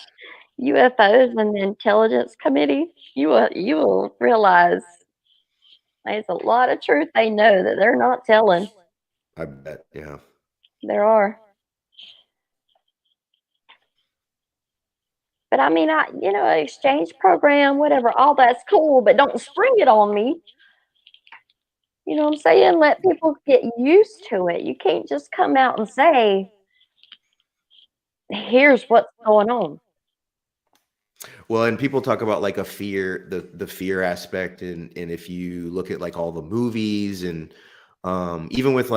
UFOs and the Intelligence Committee, you will realize there's a lot of truth they know that they're not telling. I bet, yeah. There are. But I mean, an exchange program, whatever, all that's cool, but don't spring it on me. You know what I'm saying? Let people get used to it. You can't just come out and say, here's what's going on. Well, and people talk about like a fear, the fear aspect, and if you look at like all the movies and even with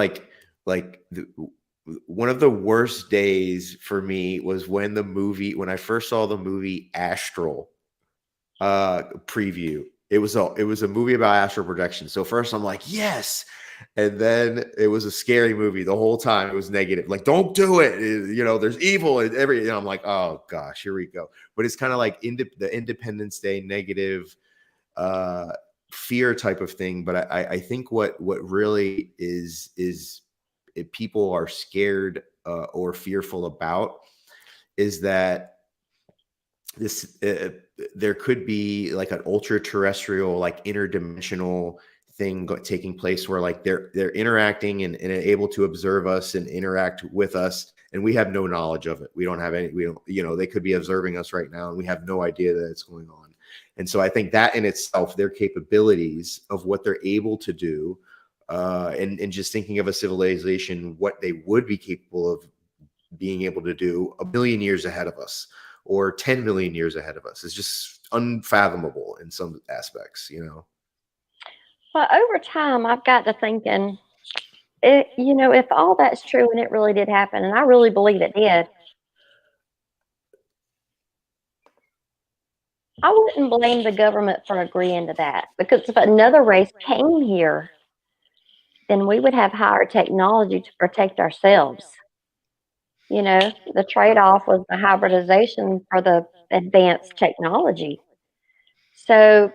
one of the worst days for me was when I first saw the movie Astral preview. It was a movie about astral projection. So first I'm like, yes. And then it was a scary movie. The whole time it was negative. Like, don't do it. There's evil and I'm like, oh gosh, here we go. But it's kind of like the Independence Day negative fear type of thing. But I think what really is if people are scared or fearful about is that this there could be like an ultra terrestrial, like interdimensional thing taking place where like they're interacting and able to observe us and interact with us, and we have no knowledge of it. We don't, they could be observing us right now and we have no idea that it's going on. And so I think that in itself, their capabilities of what they're able to do, and just thinking of a civilization, what they would be capable of being able to do 1 million years ahead of us or 10 million years ahead of us is just unfathomable in some aspects, Well, over time, I've got to thinking, if all that's true and it really did happen, and I really believe it did, I wouldn't blame the government for agreeing to that, because if another race came here, then we would have higher technology to protect ourselves. The trade-off was the hybridization for the advanced technology. So,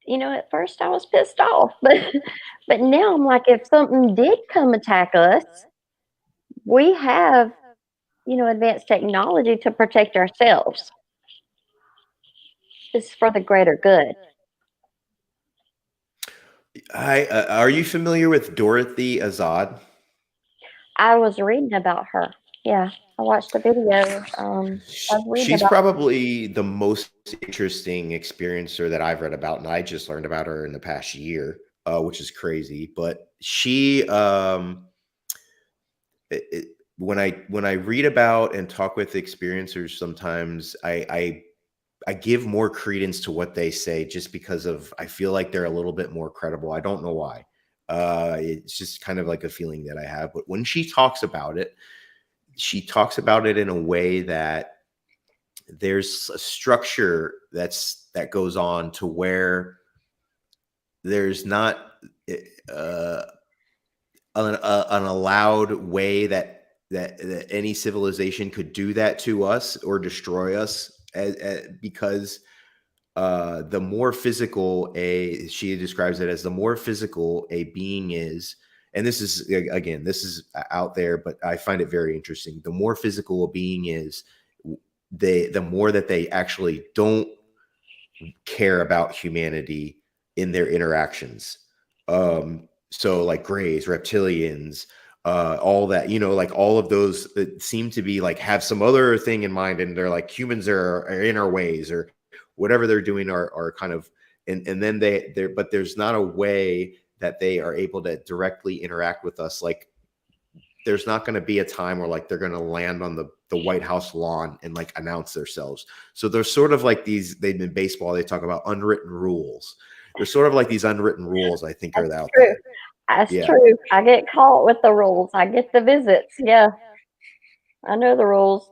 at first I was pissed off, but now I'm like, if something did come attack us, we have, advanced technology to protect ourselves. It's for the greater good. Are you familiar with Dorothy Azad? I was reading about her. Yeah, I watched the video. She's probably the most interesting experiencer that I've read about, and I just learned about her in the past year, which is crazy. But she, when I read about and talk with experiencers, sometimes I give more credence to what they say just because I feel like they're a little bit more credible. I don't know why. It's just kind of like a feeling that I have. But when she talks about it in a way that there's a structure that goes on to where there's not an allowed way that any civilization could do that to us or destroy us, because the more physical she describes it as, the more physical a being is, and this is out there, but I find it very interesting. The more physical a being is, the more that they actually don't care about humanity in their interactions. So like grays, reptilians, all that, like all of those that seem to be like have some other thing in mind, and they're like, humans are in our ways, or whatever they're doing are kind of, and then but there's not a way that they are able to directly interact with us. Like there's not going to be a time where like they're going to land on the White House lawn and like announce themselves. So there's sort of like these, they've been baseball, they talk about unwritten rules. There's sort of like these unwritten rules, I think, are out True. there. That's Yeah. true. I get caught with the rules. I get the visits. Yeah. I know the rules.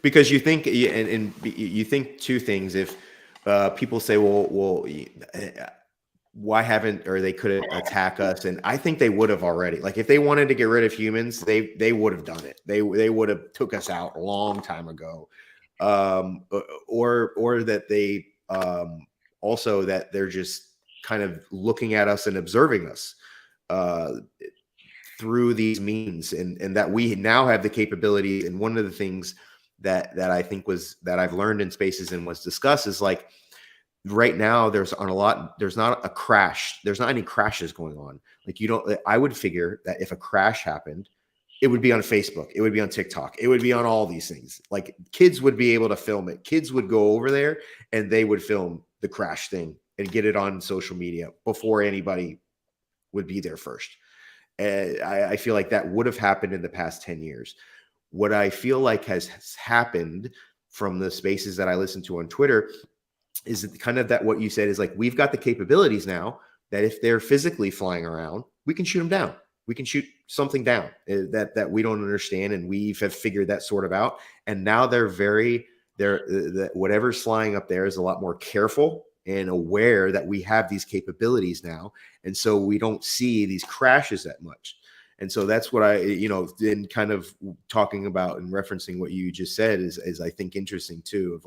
Because you think, and you think two things. If people say, well, why haven't, or they couldn't attack us, and I think they would have already. Like if they wanted to get rid of humans, they would have done it. They would have took us out a long time ago, or that they also that they're just kind of looking at us and observing us through these means, and that we now have the capability. And one of the things that I think was that I've learned in spaces and was discussed is like right now there's not a crash. There's not any crashes going on. Like I would figure that if a crash happened, it would be on Facebook, it would be on TikTok, it would be on all these things. Like kids would be able to film it. Kids would go over there and they would film the crash thing and get it on social media before anybody would be there first. And I feel like that would have happened in the past 10 years. What I feel like has happened from the spaces that I listen to on Twitter is kind of that what you said is like, we've got the capabilities now that if they're physically flying around, we can shoot them down. We can shoot something down that we don't understand. And we have figured that sort of out. And now whatever's flying up there is a lot more careful and aware that we have these capabilities now. And so we don't see these crashes that much. And so that's what in kind of talking about and referencing what you just said is I think interesting too,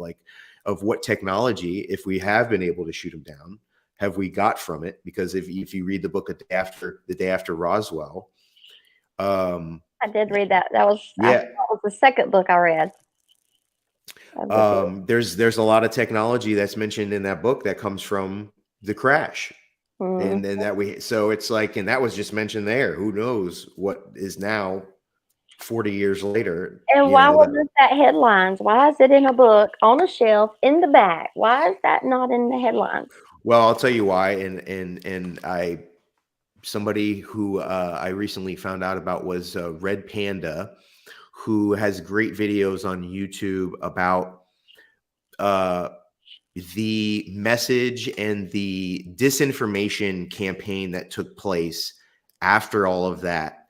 of what technology, if we have been able to shoot them down, have we got from it? Because if you read the book the day after Roswell, I did read that. That was the second book I read. There's a lot of technology that's mentioned in that book that comes from the crash. And then so it's like, and that was just mentioned there. Who knows what is now 40 years later. And why wasn't that headlines? Why is it in a book on a shelf in the back? Why is that not in the headlines? Well, I'll tell you why. And somebody who I recently found out about was Red Panda, who has great videos on YouTube about the message and the disinformation campaign that took place after all of that.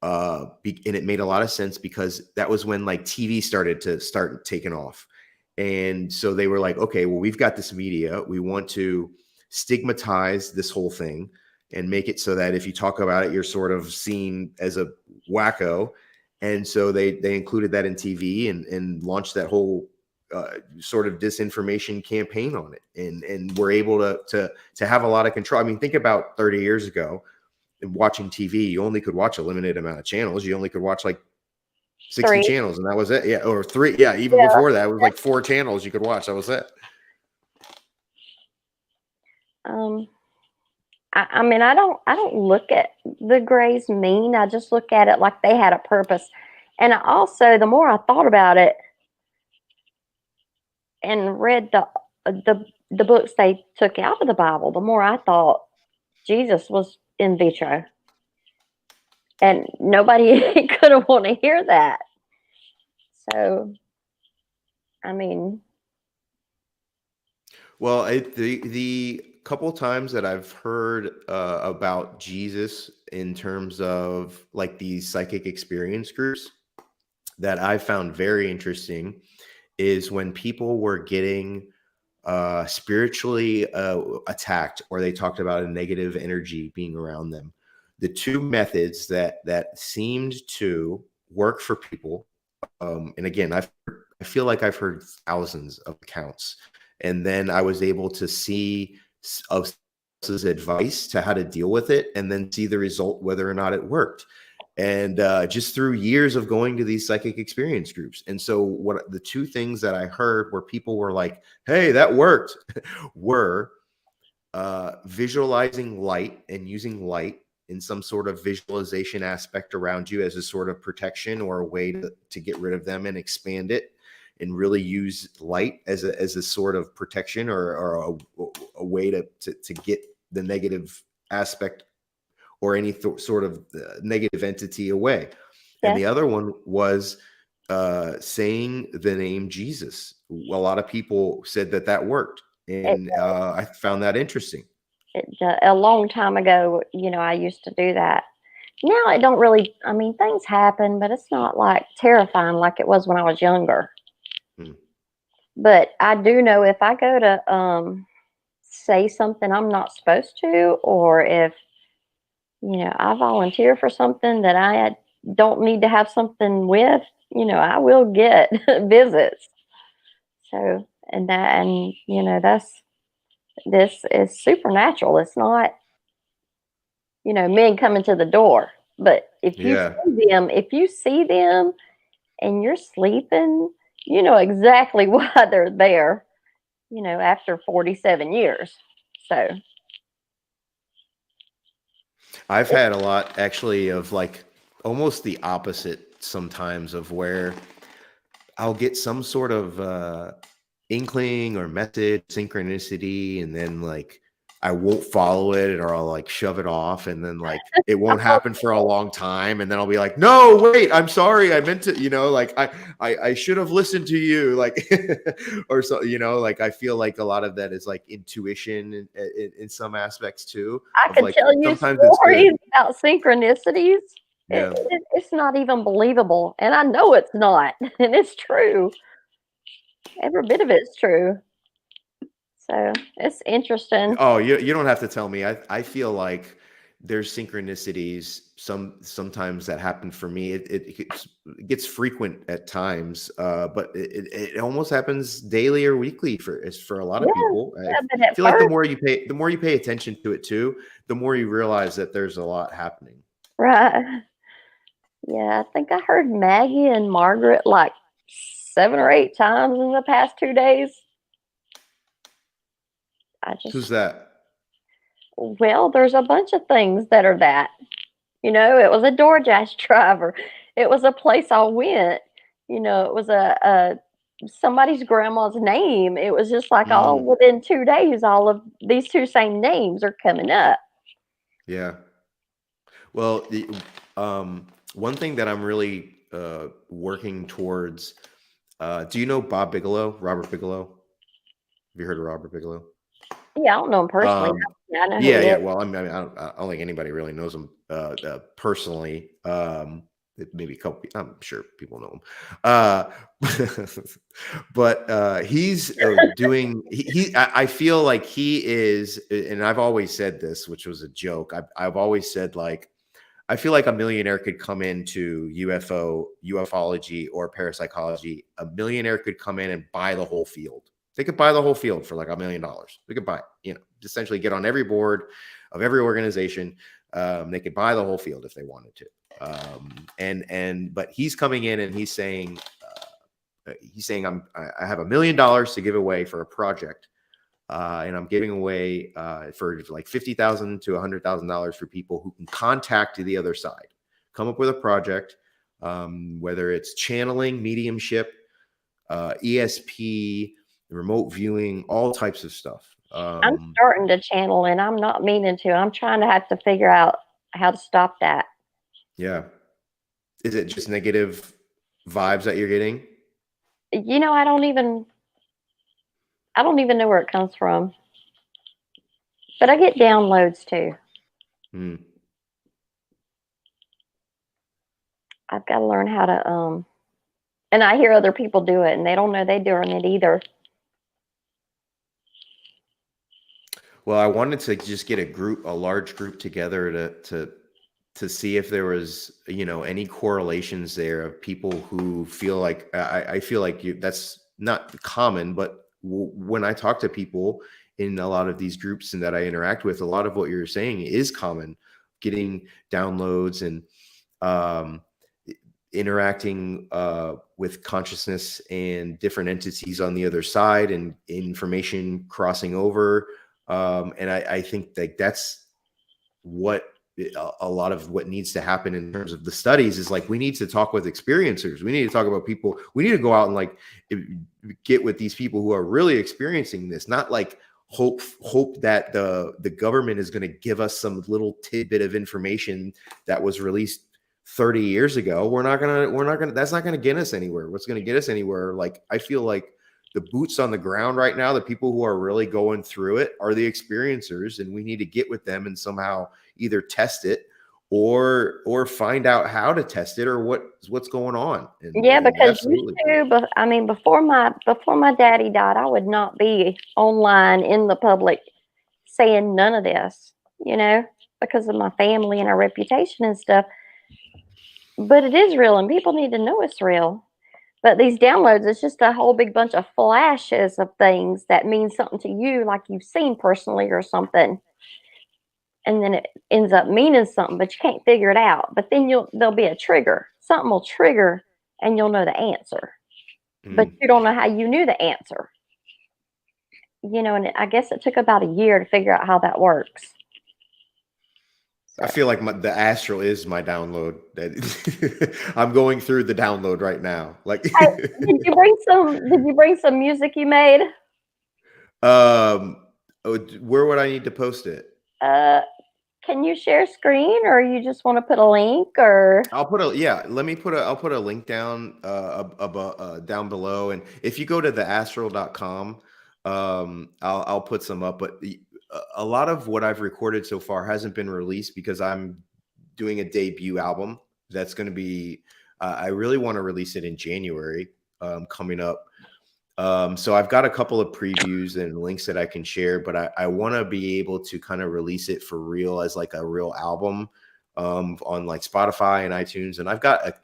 And it made a lot of sense because that was when like TV started taking off. And so they were like, okay, well, we've got this media. We want to stigmatize this whole thing and make it so that if you talk about it, you're sort of seen as a wacko. And so they included that in TV and launched that whole sort of disinformation campaign on it. And we're able to have a lot of control. I mean, think about 30 years ago and watching TV, you only could watch a limited amount of channels. You only could watch like 60 channels and that was it. Yeah. Or 3. Yeah. Even before that, it was like 4 channels you could watch. That was it. I mean, I don't look at the Greys mean. I just look at it like they had a purpose. And also, the more I thought about it and read the books they took out of the Bible, the more I thought Jesus was in vitro. And nobody could have want to hear that. So, I mean. Well, the couple times that I've heard about Jesus in terms of like these psychic experience groups that I found very interesting is when people were getting spiritually attacked, or they talked about a negative energy being around them. The two methods that seemed to work for people, and again, I feel like I've heard thousands of accounts, and then I was able to see advice to how to deal with it, and then see the result, whether or not it worked. And just through years of going to these psychic experience groups. And so what the two things that I heard where people were like, hey, that worked, were visualizing light and using light in some sort of visualization aspect around you as a sort of protection or a way to get rid of them and expand it, and really use light as a sort of protection or a way to get the negative aspect or any sort of negative entity away. Yeah. And the other one was saying the name Jesus. A lot of people said that worked, and I found that interesting. A long time ago, I used to do that. Now it don't really, I mean, things happen, but it's not like terrifying like it was when I was younger. Hmm. But I do know if I go to say something I'm not supposed to, or if, I volunteer for something that I don't need to have something with, I will get visits. So, this is supernatural. It's not, men coming to the door. But Yeah. if you see them and you're sleeping, you know exactly why they're there, after 47 years. So I've had a lot actually of like almost the opposite sometimes, of where I'll get some sort of inkling or message, synchronicity, and then like I won't follow it, or I'll like shove it off, and then like it won't happen for a long time, and then I'll be like, no, wait, I'm sorry, I meant to, like I should have listened to you, like or so, like I feel like a lot of that is like intuition in some aspects too, I of could like tell you sometimes it's good. stories about synchronicities. Yeah. It's not even believable. And I know it's not. And it's true. Every bit of it's true. So it's interesting. Oh, you don't have to tell me. I feel like there's synchronicities sometimes that happen for me. It gets frequent at times, but it almost happens daily or weekly for a lot of Yeah, people. I yeah, but at feel like first, the more you pay attention to it too, the more you realize that there's a lot happening. right. Yeah, I think I heard Maggie and Margaret like 7 or 8 times in the past 2 days. I Who's just, that? well, there's a bunch of things that are that. It was a DoorDash driver. It was a place I went. It was a somebody's grandma's name. It was just like all Mm, within 2 days, all of these 2 same names are coming up. yeah. Well, one thing that I'm really working towards. Do you know Bob Bigelow, Robert Bigelow? Have you heard of Robert Bigelow? Yeah, I don't know him personally. Um, Yeah, I know who yeah, he yeah. is. Well, I don't think anybody really knows him personally. Maybe a couple. I'm sure people know him. But he's doing. I feel like he is, and I've always said this, which was a joke. I've always said like, I feel like a millionaire could come into ufology or parapsychology. A millionaire could come in and buy the whole field. They could buy the whole field for like $1 million. They could buy, essentially get on every board of every organization. They could buy the whole field if they wanted to. But he's coming in and he's saying I have $1 million to give away for a project. And I'm giving away for like $50,000 to $100,000 for people who can contact the other side, come up with a project, whether it's channeling, mediumship, ESP, remote viewing, all types of stuff. I'm starting to channel, and I'm not meaning to. I'm trying to have to figure out how to stop that. Yeah. Is it just negative vibes that you're getting? I don't even know where it comes from. But I get downloads too. Hmm. I've got to learn how to and I hear other people do it and they don't know they're doing it either. Well, I wanted to just get a large group together to see if there was, any correlations there of people who feel like I feel like that's not common, but when I talk to people in a lot of these groups and that I interact with, a lot of what you're saying is common, getting downloads and interacting with consciousness and different entities on the other side and information crossing over. And I think that that's what a lot of what needs to happen in terms of the studies is like, we need to talk with experiencers. We need to talk about people. We need to go out and like get with these people who are really experiencing this, not like hope that the government is going to give us some little tidbit of information that was released 30 years ago, that's not gonna get us anywhere. What's gonna get us anywhere? Like, I feel like the boots on the ground right now, the people who are really going through it are the experiencers, and we need to get with them and somehow either test it or find out how to test it or what's going on. Yeah, And because used absolutely. to, but I mean, before my daddy died, I would not be online in the public saying none of this, because of my family and our reputation and stuff. But it is real, and people need to know it's real. But these downloads, it's just a whole big bunch of flashes of things that mean something to you, like you've seen personally or something. And then it ends up meaning something, but you can't figure it out. But then there'll be a trigger. Something will trigger and you'll know the answer. But you don't know how you knew the answer. And I guess it took about a year to figure out how that works. I feel like the Astral is my download. I'm going through the download right now. Like, Hey, did you bring some music you made? where would I need to post it? Can you share screen, or you just want to put a link, or? I'll put a link down down below, and if you go to theastral.com, I'll put some up. But a lot of what I've recorded so far hasn't been released because I'm doing a debut album that's going to be. I really want to release it in January, coming up. So I've got a couple of previews and links that I can share, but I want to be able to kind of release it for real as like a real album on like Spotify and iTunes. And I've got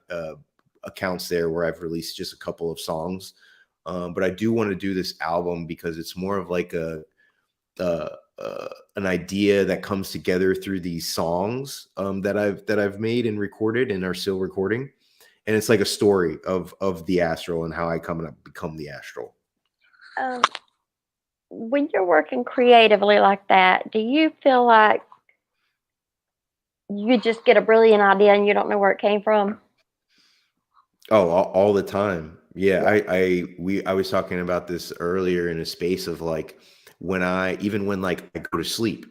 accounts there where I've released just a couple of songs. But I do want to do this album because it's more of like an idea that comes together through these songs that I've made and recorded and are still recording. And it's like a story of the Astral and how I become the Astral. When you're working creatively like that, do you feel like you just get a brilliant idea and you don't know where it came from? Oh, all the time. Yeah, I was talking about this earlier in a space of like when like I go to sleep,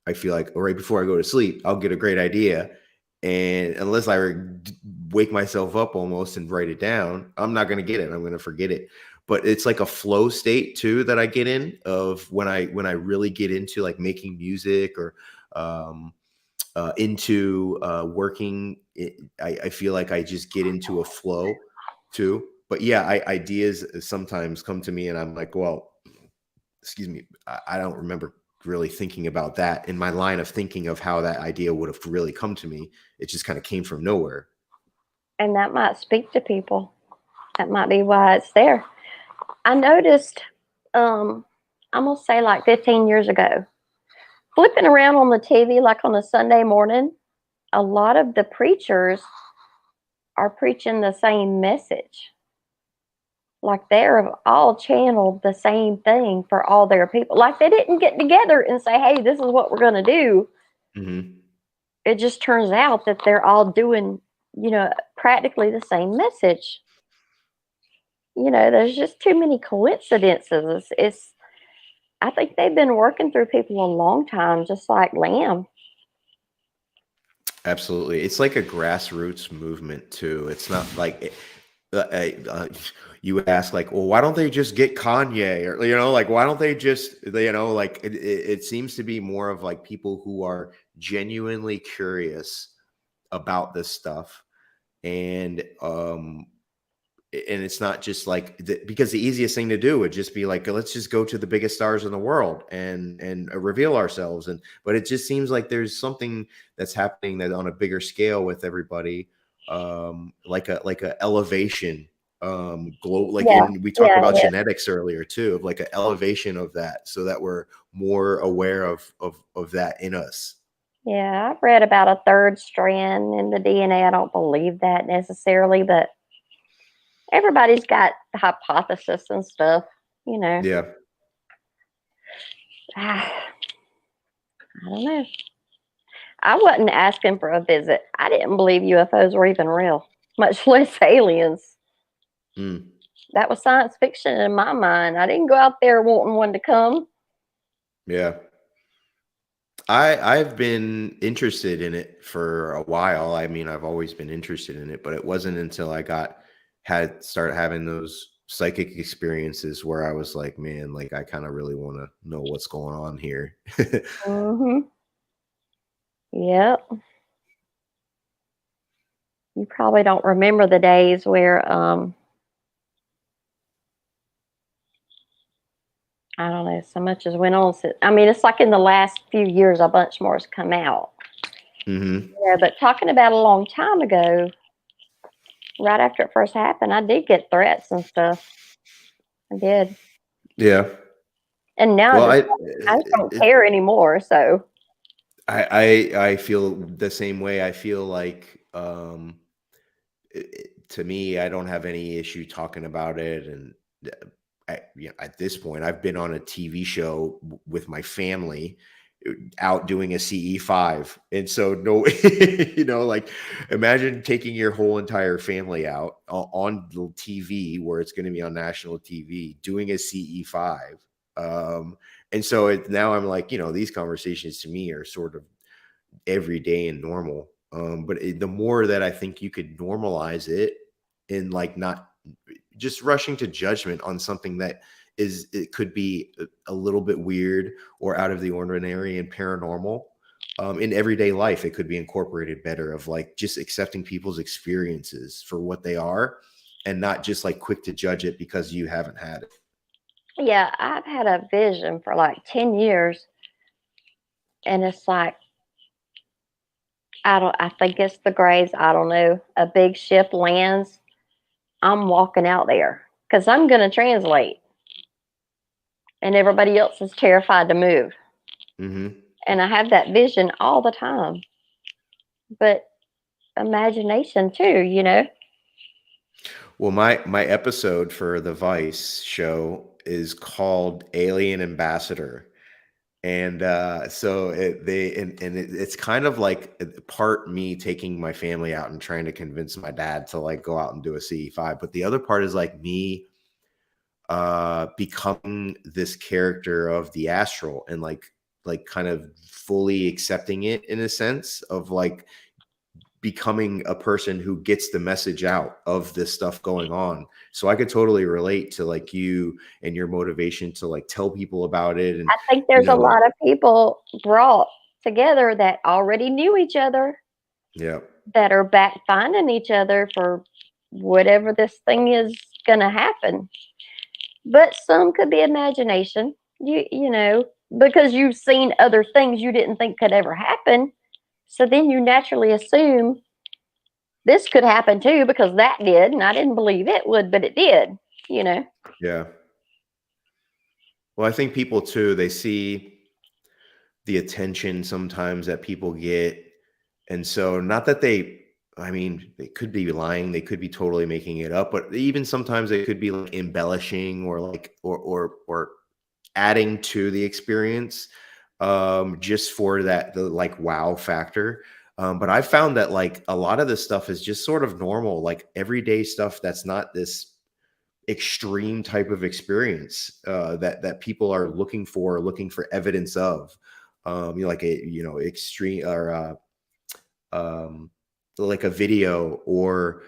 I feel like right before I go to sleep, I'll get a great idea. And unless I wake myself up almost and write it down, I'm not going to get it. I'm going to forget it. But it's like a flow state too that I get in of when I really get into like making music or into working. I feel like I just get into a flow too. But yeah, ideas sometimes come to me and I'm like, well, excuse me, I don't remember really thinking about that in my line of thinking of how that idea would have really come to me. It just kind of came from nowhere. And that might speak to people. That might be why it's there. I noticed, I'm going to say like 15 years ago, flipping around on the TV, like on a Sunday morning, a lot of the preachers are preaching the same message. Like they're all channeled the same thing for all their people. Like they didn't get together and say, hey, this is what we're going to do. Mm-hmm. It just turns out that they're all doing, practically the same message. There's just too many coincidences. I think they've been working through people a long time, just like Lamb. Absolutely. It's like a grassroots movement too. It's not like you ask like, well, why don't they just get Kanye, or like why don't they just like it seems to be more of like people who are genuinely curious about this stuff, and it's not just like because the easiest thing to do would just be like, let's just go to the biggest stars in the world and reveal ourselves. But it just seems like there's something that's happening that on a bigger scale with everybody, like a elevation, like we talked about genetics earlier too, of like an elevation of that, so that we're more aware of that in us. Yeah, I've read about a third strand in the DNA. I don't believe that necessarily, but everybody's got hypothesis and stuff, Yeah. I don't know. I wasn't asking for a visit. I didn't believe UFOs were even real, much less aliens. That was science fiction in my mind. I didn't go out there wanting one to come. Yeah. I've been interested in it for a while. I mean, I've always been interested in it, but it wasn't until I started having those psychic experiences where I was like, man, like I kind of really want to know what's going on here. Mm-hmm. Yep. You probably don't remember the days where I don't know, so much has went on since, I mean, it's like in the last few years a bunch more has come out. Hmm. Yeah, but talking about a long time ago, right after it first happened, I did get threats and stuff. I did. Yeah. And now Well, I just don't care anymore. So I feel the same way. I feel like to me, I don't have any issue talking about it. And at this point, I've been on a TV show with my family out doing a CE5. And so, no, like imagine taking your whole entire family out on the TV where it's going to be on national TV doing a CE5. And so now I'm like, these conversations to me are sort of everyday and normal. But the more that I think you could normalize it and like not just rushing to judgment on something that it could be a little bit weird or out of the ordinary and paranormal. In everyday life, it could be incorporated better of like just accepting people's experiences for what they are and not just like quick to judge it because you haven't had it. yeah, I've had a vision for like 10 years, and it's like I think it's the Grays, I don't know. A big ship lands. I'm walking out there because I'm gonna translate. And everybody else is terrified to move. Mm-hmm. And I have that vision all the time. But imagination too, you know. Well, my episode for the Vice show is called Alien Ambassador. And so it's kind of like part me taking my family out and trying to convince my dad to like go out and do a CE5. But the other part is like me becoming this character of the Astral and like kind of fully accepting it in a sense of like becoming a person who gets the message out of this stuff going on. So I could totally relate to like you and your motivation to like tell people about it. And I think there's a lot of people brought together that already knew each other, yeah, that are back finding each other for whatever this thing is going to happen. But some could be imagination, you know, because you've seen other things you didn't think could ever happen. So then you naturally assume this could happen too because that did, and I didn't believe it would, but it did, you know. yeah. Well, I think people too, they see the attention sometimes that people get. And so not that I mean, they could be lying, they could be totally making it up, but even sometimes they could be like embellishing or like or adding to the experience just for the like wow factor. But I found that like a lot of this stuff is just sort of normal, like everyday stuff that's not this extreme type of experience that people are looking for evidence of. Like a extreme or like a video or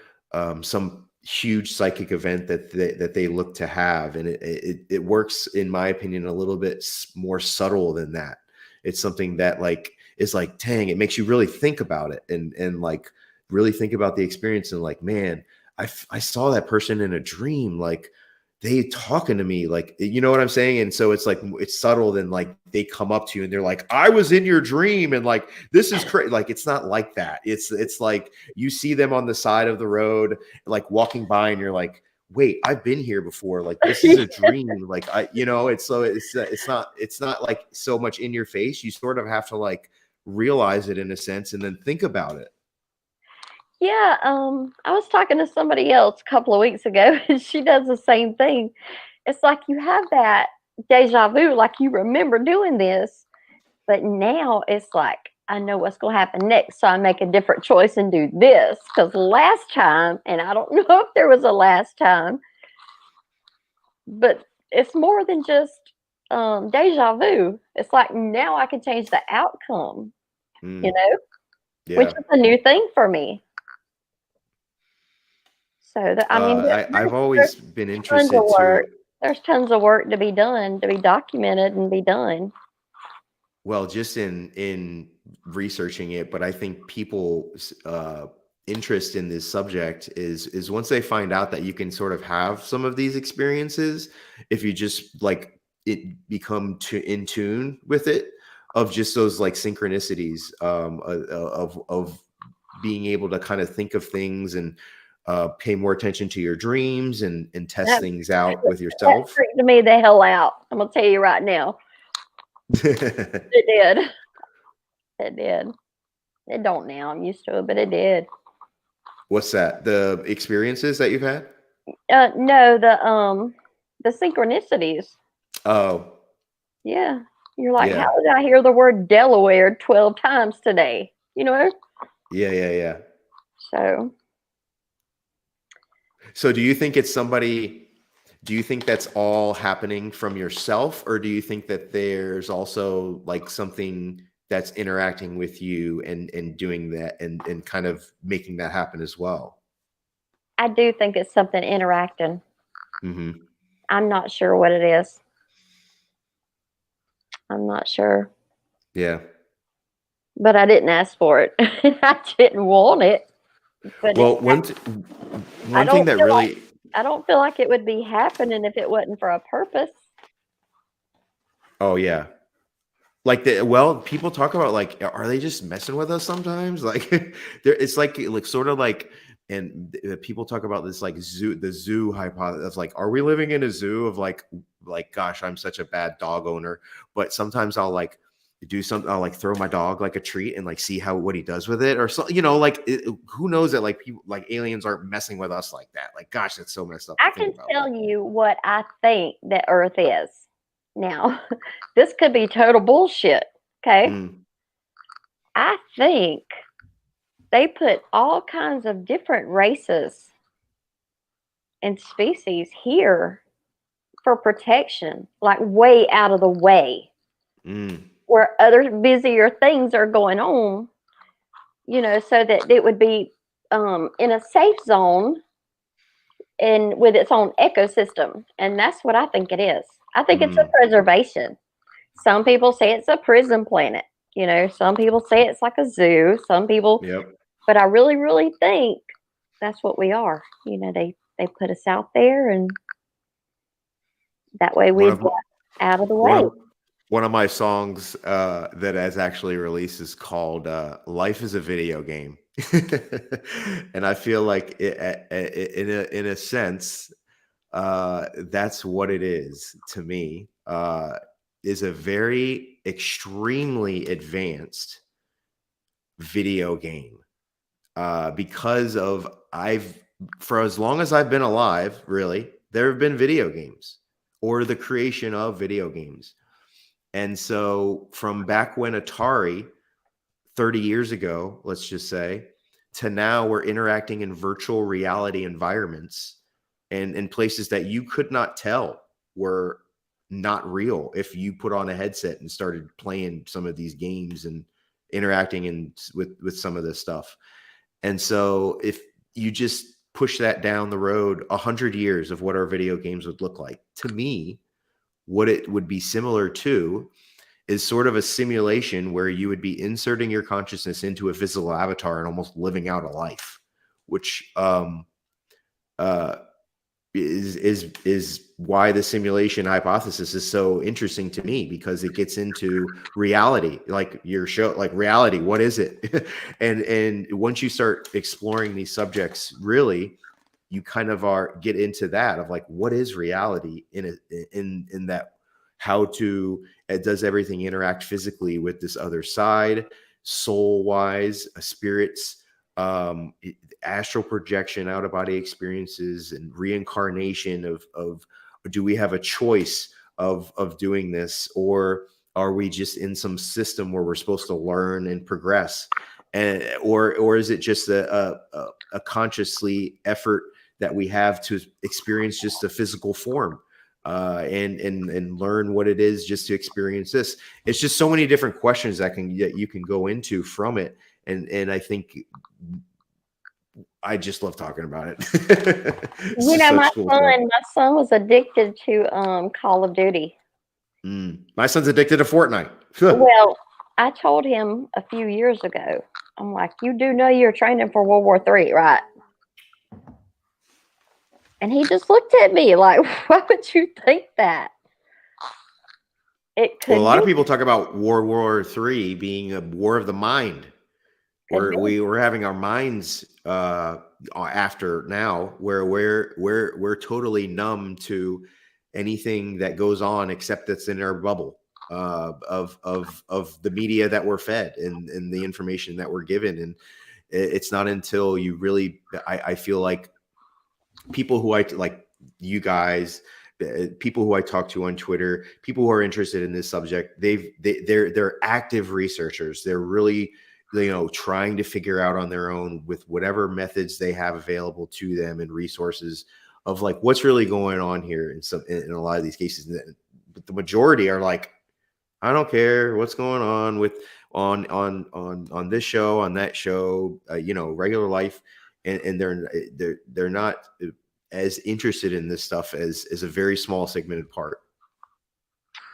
some huge psychic event that they look to have, and it works in my opinion a little bit more subtle than that. It's something that like is like, dang, it makes you really think about it and like really think about the experience and like, man, I saw that person in a dream, like they talking to me, like, you know what I'm saying? And so it's like it's subtle than like they come up to you and they're like, I was in your dream and like this is crazy. Like it's not like that. It's like you see them on the side of the road like walking by and you're like, wait, I've been here before, like this is a dream. Like it's not like so much in your face. You sort of have to like realize it in a sense and then think about it. Yeah, I was talking to somebody else a couple of weeks ago, and she does the same thing. It's like you have that deja vu, like you remember doing this, but now it's like I know what's going to happen next, so I make a different choice and do this. Because last time, and I don't know if there was a last time, but it's more than just deja vu. It's like now I can change the outcome, you know, which Yeah. is a new thing for me. So that I mean, I've there's always been tons of interested work. to, There's tons of work to be done, to be documented and be done. well, just in researching it, but I think people's interest in this subject is once they find out that you can sort of have some of these experiences, if you just like it become in tune with it, of just those like synchronicities, of being able to kind of think of things and pay more attention to your dreams and test That things out with that yourself. freaked me the hell out. I'm gonna tell you right now. It did. It did. It don't now. I'm used to it, but it did. What's that? The experiences that you've had? No, the synchronicities. Oh, Yeah. You're like, how yeah. did I hear the word Delaware 12 times today? You know? Yeah. So So do you think do you think that's all happening from yourself, or do you think that there's also like something that's interacting with you and doing that and kind of making that happen as well? I do think it's something interacting. Hmm. I'm not sure what it is. I'm not sure. Yeah. But I didn't ask for it. I didn't want it. But Well, I one thing don't that feel like really, I don't feel like it would be happening if it wasn't for a purpose. oh yeah. Like well, people talk about like, are they just messing with us sometimes? Like, it's like sort of like, and people talk about this like the zoo hypothesis of like, are we living in a zoo of like, gosh, I'm such a bad dog owner, but sometimes I'll like do something, I'll like throw my dog like a treat and like see what he does with it, or so, like who knows that like people like aliens aren't messing with us like that. Like, gosh, that's so messed up to I think can about. tell you what I think that Earth is. Now, this could be total bullshit. Okay. Mm, I think they put all kinds of different races and species here for protection, like way out of the way, mm, where other busier things are going on, so that it would be in a safe zone and with its own ecosystem. And that's what I think it is. I think it's a mm. preservation. Some people say it's a prison planet. Some people say it's like a zoo. Some people, Yep. but I really, really think that's what we are. They put us out there, and that way One we'd of be out of the one way. of one of my songs that has actually released is called "Life is a Video Game," and I feel like in a sense, that's what it is to me. Is a very extremely advanced video game because of I've for as long as I've been alive, really, there have been video games or the creation of video games. And so from back when Atari 30 years ago, let's just say, to now we're interacting in virtual reality environments and in places that you could not tell were not real if you put on a headset and started playing some of these games and interacting with some of this stuff. And so if you just push that down the road 100 years of what our video games would look like, to me, what it would be similar to is sort of a simulation where you would be inserting your consciousness into a physical avatar and almost living out a life, which uh, is why the simulation hypothesis is so interesting to me, because it gets into reality, like your show, like reality. What is it? and once you start exploring these subjects, really, you kind of get into that of like, what is reality in that, how to does everything interact physically with this other side, soul wise, spirits, astral projection, out of body experiences, and reincarnation of do we have a choice of doing this, or are we just in some system where we're supposed to learn and progress, and or is it just a consciously effort that we have to experience just a physical form? and learn what it is just to experience this. It's just so many different questions that you can go into from it, and I think I just love talking about it. It's You just know, such cool stuff. my son was addicted to Call of Duty. My son's addicted to Fortnite. Well, I told him a few years ago, I'm like, you do know you're training for World War III, right? And he just looked at me like, why would you think that? It Well, a could lot of be, people talk about World War III being a war of the mind, could where be. we're having our minds after now, where we're totally numb to anything that goes on except that's in our bubble of the media that we're fed and the information that we're given. And it's not until you really, I feel like people who I like, you guys, people who I talk to on Twitter, people who are interested in this subject, they're active researchers. They're really, trying to figure out on their own with whatever methods they have available to them and resources of like what's really going on here in a lot of these cases. But the majority are like, I don't care what's going on with on this show, on that show, regular life, and they're not as interested in this stuff as a very small segmented part.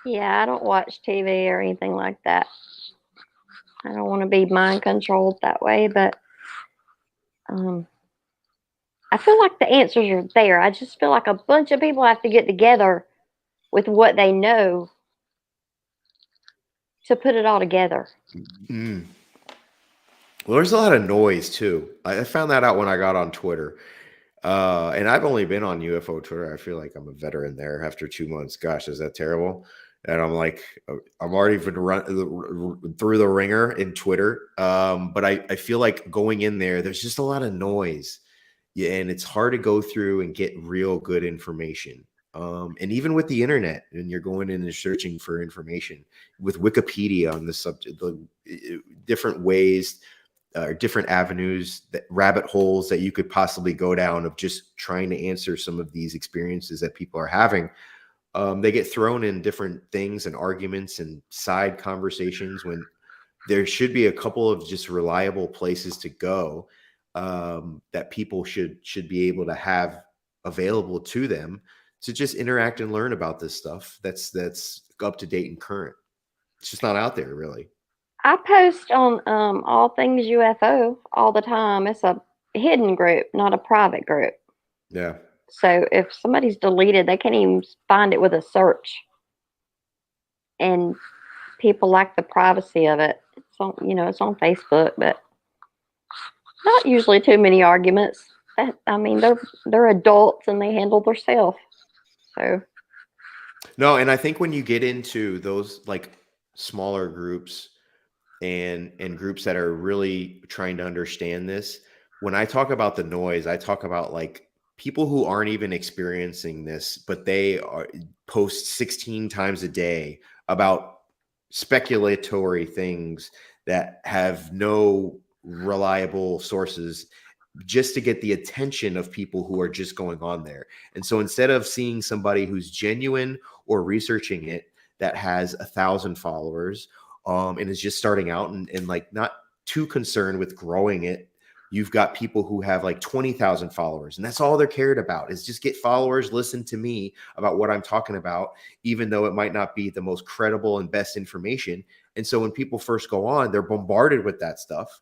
Yeah, I don't watch TV or anything like that. I don't want to be mind controlled that way, but I feel like the answers are there. I just feel like a bunch of people have to get together with what they know to put it all together. Mm. Well, there's a lot of noise too. I found that out when I got on Twitter. And I've only been on UFO Twitter. I feel like I'm a veteran there after 2 months. Gosh, is that terrible? And I'm like, I'm already been run through the ringer in Twitter. But I feel like going in there, there's just a lot of noise. Yeah, and it's hard to go through and get real good information. And even with the internet, and you're going in and searching for information with Wikipedia on the subject, the different ways different avenues, that rabbit holes that you could possibly go down of just trying to answer some of these experiences that people are having. They get thrown in different things and arguments and side conversations when there should be a couple of just reliable places to go that people should be able to have available to them to just interact and learn about this stuff that's up to date and current. It's just not out there really. I post on all things UFO all the time. It's a hidden group, not a private group. Yeah. So if somebody's deleted, they can't even find it with a search. And people like the privacy of it. It's on, it's on Facebook, but not usually too many arguments. I mean, they're adults and they handle themselves. So No, and I think when you get into those like smaller groups and groups that are really trying to understand this, when I talk about the noise, I talk about like people who aren't even experiencing this, but they post 16 times a day about speculatory things that have no reliable sources just to get the attention of people who are just going on there. And so instead of seeing somebody who's genuine or researching it that has 1,000 followers and is just starting out and like not too concerned with growing it, you've got people who have like 20,000 followers and that's all they're cared about is just get followers, listen to me about what I'm talking about, even though it might not be the most credible and best information. And so when people first go on, they're bombarded with that stuff.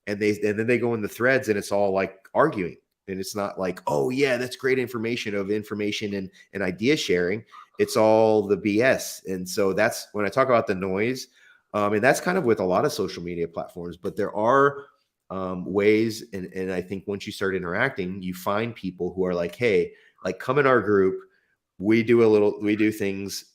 And then they go in the threads and it's all like arguing. And it's not like, oh yeah, that's great information and idea sharing. It's all the BS. And so that's when I talk about the noise. And that's kind of with a lot of social media platforms, but there are ways. And I think once you start interacting, you find people who are like, hey, like come in our group. We do things,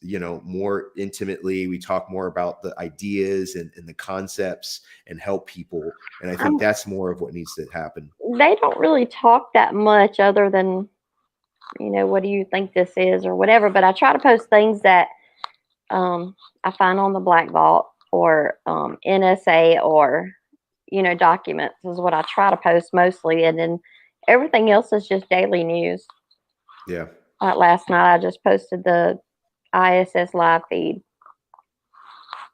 more intimately. We talk more about the ideas and the concepts and help people. And I think that's more of what needs to happen. they don't really talk that much other than, what do you think this is or whatever. But I try to post things that I find on the Black Vault or NSA or, documents is what I try to post mostly. And then everything else is just daily news. Yeah. Like last night, I just posted the ISS live feed,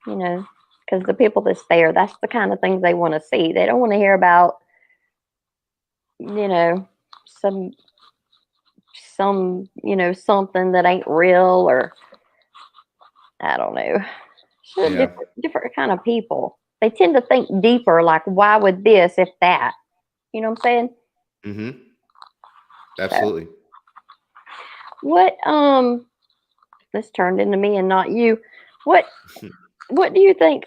because the people that's there, that's the kind of things they want to see. They don't want to hear about, you know, some something that ain't real, or I don't know. It's just Yeah. different kind of people. They tend to think deeper, like why would this if that? You know what I'm saying? Mm-hmm. So Absolutely. what this turned into me and not you. What do you think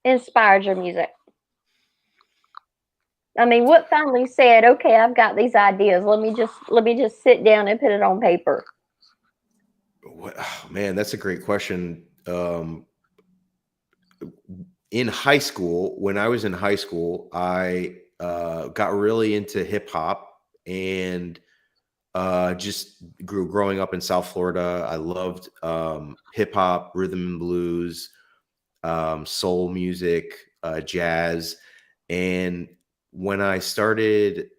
inspired your music? I mean, what finally said, okay, I've got these ideas. Let me just sit down and put it on paper. Oh, man, that's a great question. In high school, when I was in high school, I got really into hip hop and just growing up in South Florida. I loved hip hop, rhythm and blues, soul music, jazz. And when I started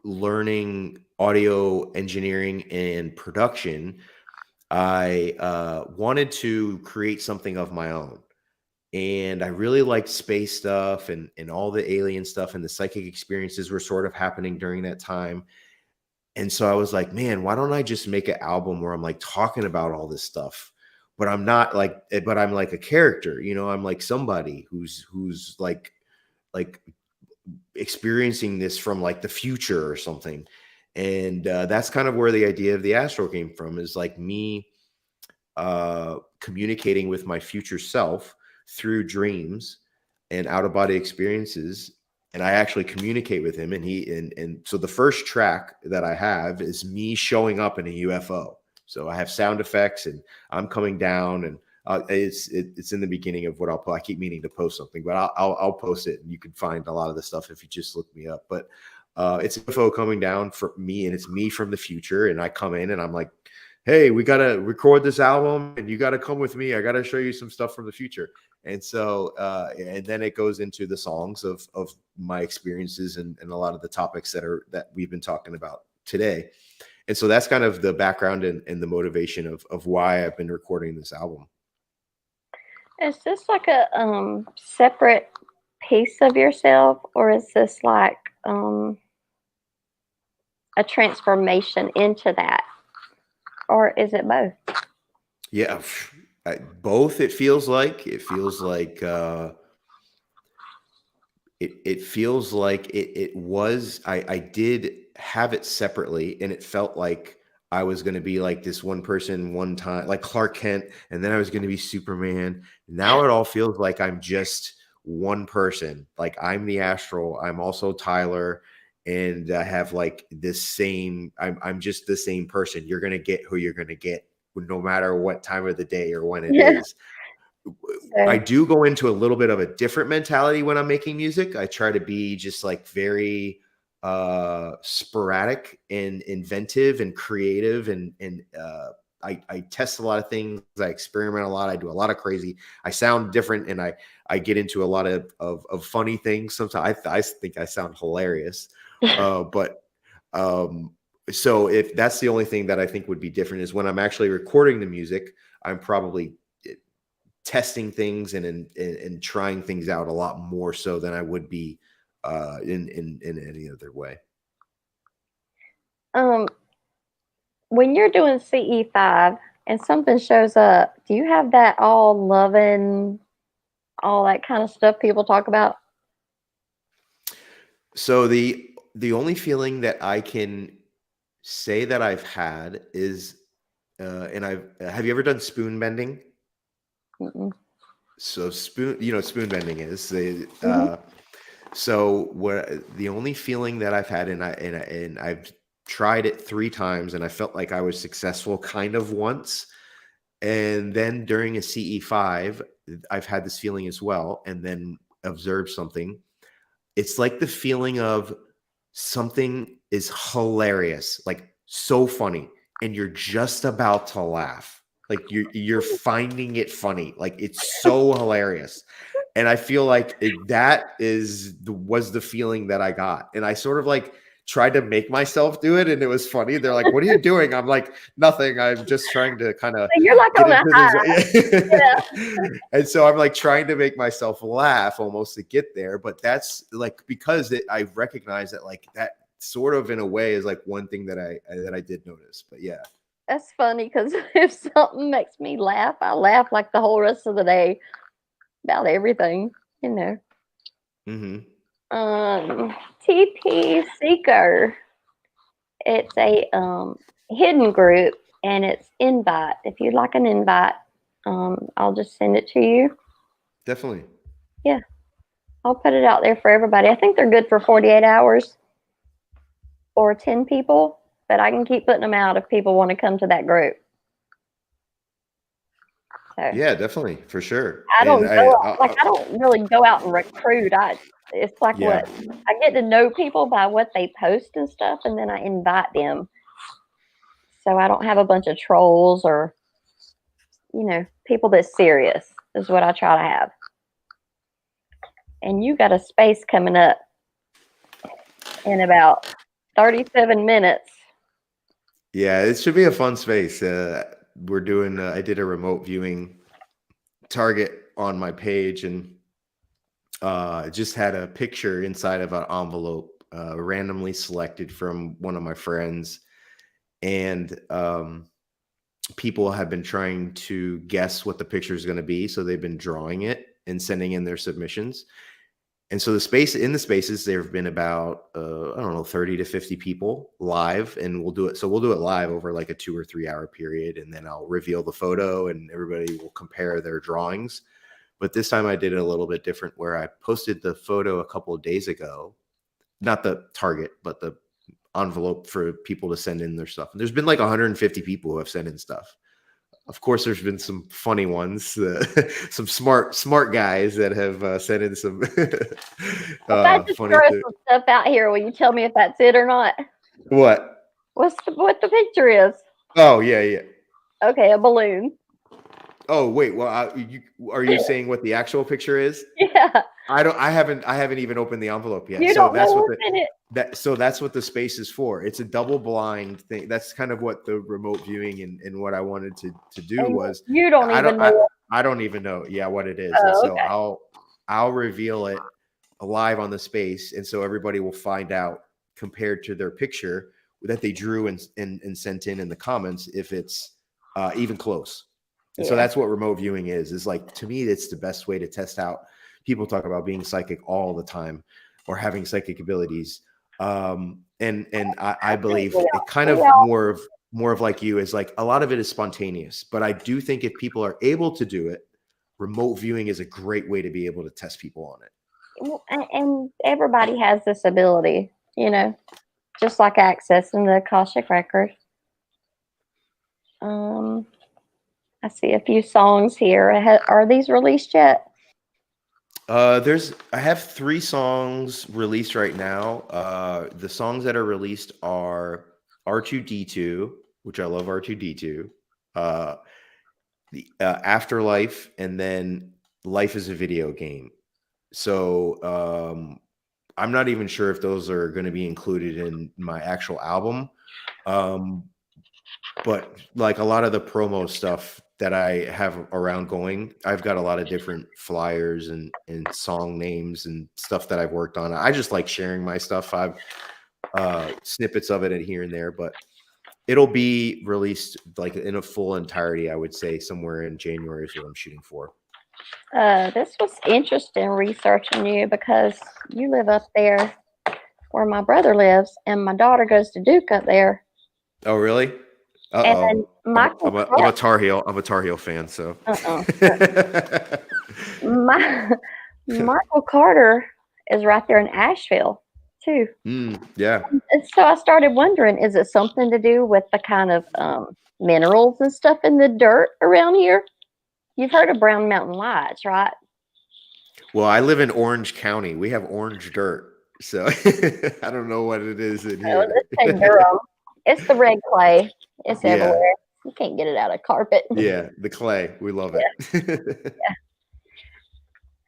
learning audio engineering and production, I wanted to create something of my own. And I really liked space stuff and all the alien stuff, and the psychic experiences were sort of happening during that time. And so I was like, man, why don't I just make an album where I'm like talking about all this stuff, but I'm not like, but I'm like a character, I'm like somebody who's like experiencing this from like the future or something. And that's kind of where the idea of the Astral came from, is like me communicating with my future self through dreams and out of body experiences. And I actually communicate with him, and and so the first track that I have is me showing up in a UFO. So I have sound effects and I'm coming down, and it's in the beginning of what I'll post. I keep meaning to post something, but I'll post it, and you can find a lot of the stuff if you just look me up. But it's a UFO coming down for me, and it's me from the future, and I come in and I'm like, hey, we got to record this album and you got to come with me. I got to show you some stuff from the future. And so, and then it goes into the songs of my experiences and a lot of the topics that we've been talking about today. And so that's kind of the background and the motivation of why I've been recording this album. Is this like a separate piece of yourself, or is this like a transformation into that? Or is it both? Yeah, both. It feels like it feels like it was. I did have it separately, and it felt like I was going to be like this one person one time, like Clark Kent, and then I was going to be Superman. Now it all feels like I'm just one person. Like I'm the Astral. I'm also Tyler, and I have like this same. I'm just the same person. You're going to get who you're going to get, no matter what time of the day or when it is. I do go into a little bit of a different mentality when I'm making music. I try to be just like very sporadic and inventive and creative, and I test a lot of things. I experiment a lot. I do a lot of crazy. I sound different, and I get into a lot of funny things. Sometimes I think I sound hilarious, but so if that's the only thing that I think would be different, is when I'm actually recording the music, I'm probably testing things and trying things out a lot more so than I would be in any other way. When you're doing CE5 and something shows up, do you have that all loving, all that kind of stuff people talk about? So the only feeling that I can say that I've had is and I've have you ever done spoon bending? Mm-mm. So spoon spoon bending is Mm-hmm. so what the only feeling that I've had, and I've tried it 3 times, and I felt like I was successful kind of once. And then during a CE5, I've had this feeling as well, and then observed something. It's like the feeling of something is hilarious, like so funny, and you're just about to laugh. Like you're finding it funny. Like it's so hilarious. And I feel like that was the feeling that I got. And I sort of like tried to make myself do it, and it was funny. They're like, "What are you doing?" I'm like, "Nothing. I'm just trying to kind of So you're like get on a into high. this." And so I'm like trying to make myself laugh almost to get there. But that's like because I recognize that like that sort of in a way is like one thing that I did notice. But yeah. That's funny because if something makes me laugh, I laugh like the whole rest of the day about everything, you know. Mm-hmm. TP Seeker. It's a hidden group and it's invite. If you'd like an invite, I'll just send it to you. Definitely. Yeah, I'll put it out there for everybody. I think they're good for 48 hours or 10 people, but I can keep putting them out if people want to come to that group. So Yeah, definitely, for sure. I And don't go out, like I don't really go out and recruit. It's like yeah. what I get to know people by what they post and stuff, and then I invite them. So I don't have a bunch of trolls or people that's serious is what I try to have. And you got a space coming up in about 37 minutes. Yeah, it should be a fun space. We're doing. I did a remote viewing target on my page, and just had a picture inside of an envelope, randomly selected from one of my friends, and people have been trying to guess what the picture is going to be, so they've been drawing it and sending in their submissions. And so the spaces, there have been about I don't know, 30 to 50 people live, and we'll do it live over like a 2 or 3 hour period, and then I'll reveal the photo and everybody will compare their drawings. But this time I did it a little bit different, where I posted the photo a couple of days ago, not the target, but the envelope for people to send in their stuff. And there's been like 150 people who have sent in stuff. Of course, there's been some funny ones, some smart guys that have sent in some If I just funny throw things. some stuff out here, will you tell me if that's it or not? What? What the picture is? Oh, yeah. Okay, a balloon. Oh, wait. Well, are you saying what the actual picture is? Yeah. I haven't even opened the envelope yet. You So don't that's know what what's in it. so that's what the space is for. It's a double blind thing. That's kind of what the remote viewing and what I wanted to do And was. you don't even know. I don't even know. Yeah, what it is. And Oh, so okay. I'll reveal it live on the space, and so everybody will find out compared to their picture that they drew and sent in the comments if it's even close. And so Yeah. that's what remote viewing is like, to me, it's the best way to test out. People talk about being psychic all the time or having psychic abilities. And I believe it kind of more of like you is like a lot of it is spontaneous, but I do think if people are able to do it, remote viewing is a great way to be able to test people on it. And everybody has this ability, just like accessing the Akashic record. I see a few songs here. Are these released yet? I have 3 songs released right now. The songs that are released are R2D2, which I love R2D2, the Afterlife, and then Life is a Video Game. So I'm not even sure if those are going to be included in my actual album. But like a lot of the promo stuff that I have around going, I've got a lot of different flyers and song names and stuff that I've worked on. I just like sharing my stuff. I've snippets of it here and there, but it'll be released like in a full entirety, I would say somewhere in January is what I'm shooting for. This was interesting researching you because you live up there where my brother lives, and my daughter goes to Duke up there. Oh, really? And Michael I'm a Tar Heel. I'm a Tar Heel fan. So. Michael Carter is right there in Asheville too. Yeah. And so I started wondering, is it something to do with the kind of minerals and stuff in the dirt around here? You've heard of Brown Mountain Lights, right? Well, I live in Orange County. We have orange dirt. So I don't know what it is in here. Let's say Durham. It's the red clay. It's everywhere. You can't get it out of carpet. Yeah, the clay. We love it.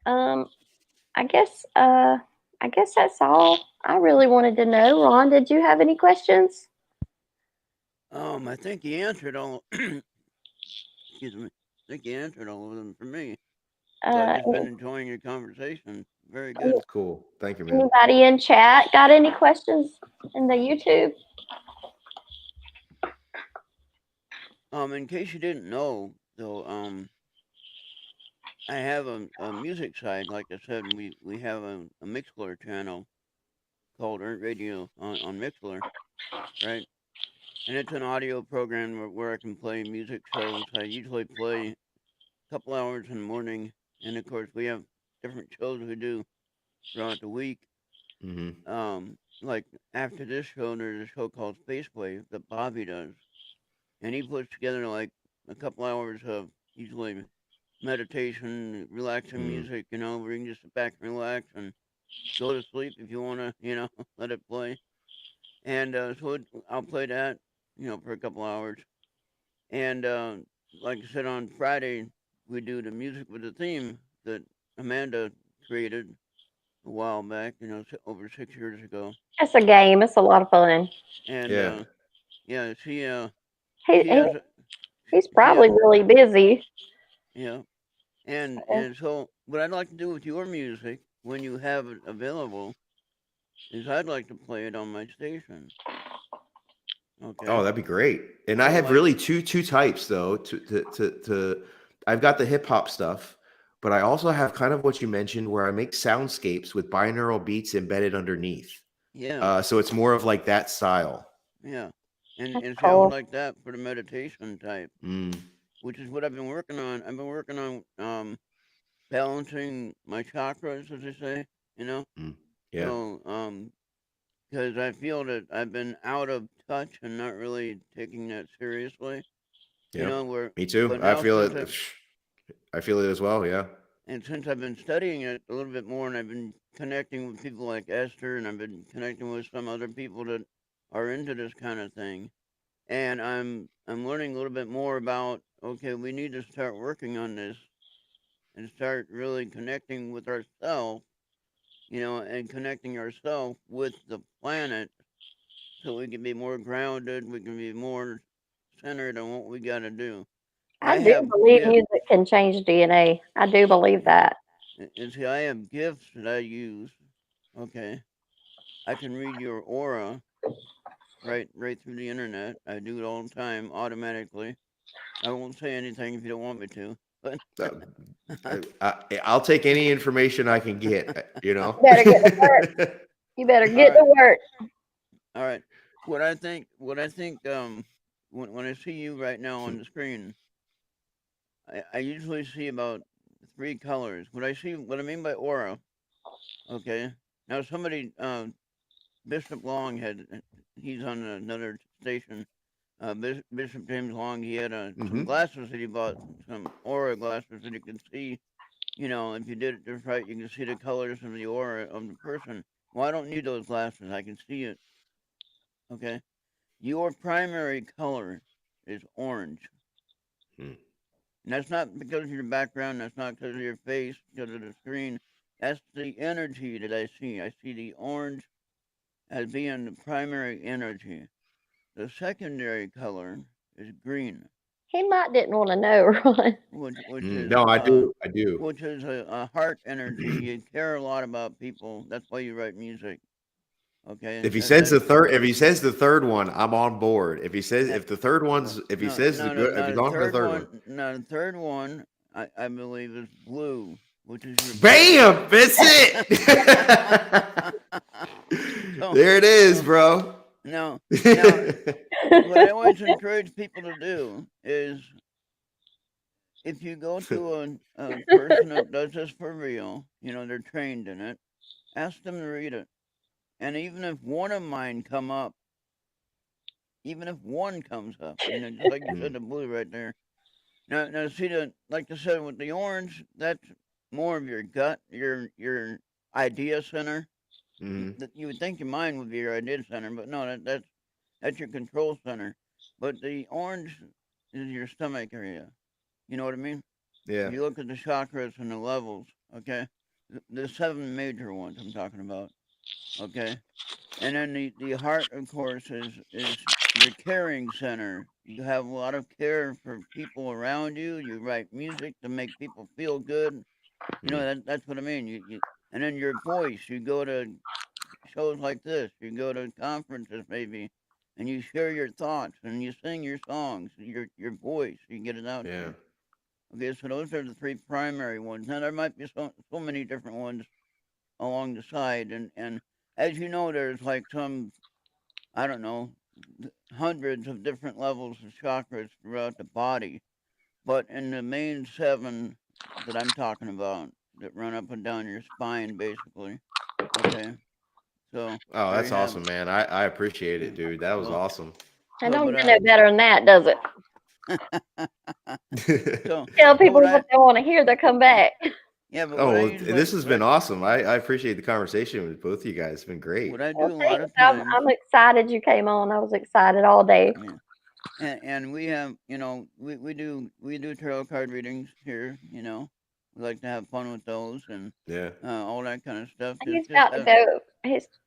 Yeah. I guess that's all I really wanted to know. Ron, did you have any questions? I think you answered all. Excuse me. I think you answered all of them for me. So I've Uh, just been enjoying your conversation. Very good. any- Cool. Thank you, man. Anybody in chat got any questions in the YouTube? In case you didn't know, though, I have a music site. Like I said, we have a Mixlr channel called Earth Radio on Mixlr, right? And it's an audio program where I can play music shows. I usually play a couple hours in the morning, and of course we have different shows we do throughout the week. Like after this show, there's a show called Space Wave that Bobby does, and he puts together like a couple hours of usually meditation, relaxing music, where you can just sit back and relax and go to sleep if you want to, let it play. And I'll play that, for a couple hours. And like I said, on Friday, we do the music with the theme that Amanda created a while back, over 6 years ago. It's a game. It's a lot of fun. And Yeah. yeah, she He, has he's she probably has really busy. yeah. And so what I'd like to do with your music when you have it available is I'd like to play it on my station. Okay. Oh, that'd be great. And I So, have like, really two types though. I've got the hip hop stuff, but I also have kind of what you mentioned where I make soundscapes with binaural beats embedded underneath. yeah, So it's more of like that style. yeah. And That's see, I would cool. like that for the meditation type, which is what I've been working on. I've been working on balancing my chakras, as they say, you know. Yeah. So because I feel that I've been out of touch and not really taking that seriously, Yeah. where Me too. but I now feel it. I feel it as well. Yeah. and since I've been studying it a little bit more, and I've been connecting with people like Esther, and I've been connecting with some other people that are into this kind of thing, and I'm learning a little bit more about, okay, we need to start working on this and start really connecting with ourselves, and connecting ourselves with the planet, so we can be more grounded, we can be more centered on what we got to do. I I do have believe gifts. music can change DNA. I do believe that. And see, I have gifts that I use. Okay, I can read your aura right through the internet. I do it all the time automatically. I won't say anything if you don't want me to, but I'll take any information I can get. You better get to work. You better get to work. All right. What I think, when I see you right now on the screen, I usually see about 3 colors. What I mean by aura, okay. Now somebody, Bishop Long he's on another station. Bishop James Long, he had some glasses that he bought, some aura glasses that you can see. If you did it just right, you can see the colors of the aura of the person. Well, I don't need those glasses. I can see it. Okay. Your primary color is orange. And that's not because of your background. That's not because of your face, because of the screen. That's the energy that I see. I see the orange as being the primary energy. The secondary color is green. He might didn't want to know, Ron. Which is No, I do. I do. which is a heart energy. You care a lot about people. That's why you write music. Okay. If he says the third one, I'm on board. If he says if the third one's if he says the good, if he's on for the third one. No, the third one I believe is blue, which is your Bam! That's it. There it is, bro. Now, what I always encourage people to do is, if you go to a person that does this for real, they're trained in it, ask them to read it. And even if one of mine come up, even if one comes up, just like you said, the blue right there. Now, see, like I said, with the orange, that's more of your gut, your idea center. You would think your mind would be your idea center, but no, that's your control center. But the orange is your stomach area. You know what I mean? Yeah. You look at the chakras and the levels, okay? The 7 major ones I'm talking about. Okay. And then the heart, of course, is your caring center. You have a lot of care for people around you. You write music to make people feel good. You know, that's what I mean. And then your voice. You go to shows like this. You go to conferences maybe, and you share your thoughts and you sing your songs. Your voice. You get it out Yeah. there. Okay, so those are the three primary ones. Now there might be so many different ones along the side, and as you know, there's like some, I don't know, hundreds of different levels of chakras throughout the body. But in the main seven that I'm talking about, that run up and down your spine, basically. Okay, so Oh, there that's you have awesome, it. man. I appreciate it, Yeah. dude. That was Well, awesome. I so don't but get no better than that, does it? so Tell but people what they want to hear, they come back. yeah, but what Oh, I well, usually this has been awesome. I appreciate the conversation with both of you guys. It's been what great. I do Well, a lot thanks. of times. I'm excited you came on. I was excited all day. Yeah. And we have, we do tarot card readings here. We like to have fun with those and Yeah. all that kind of stuff. He's Just got to go.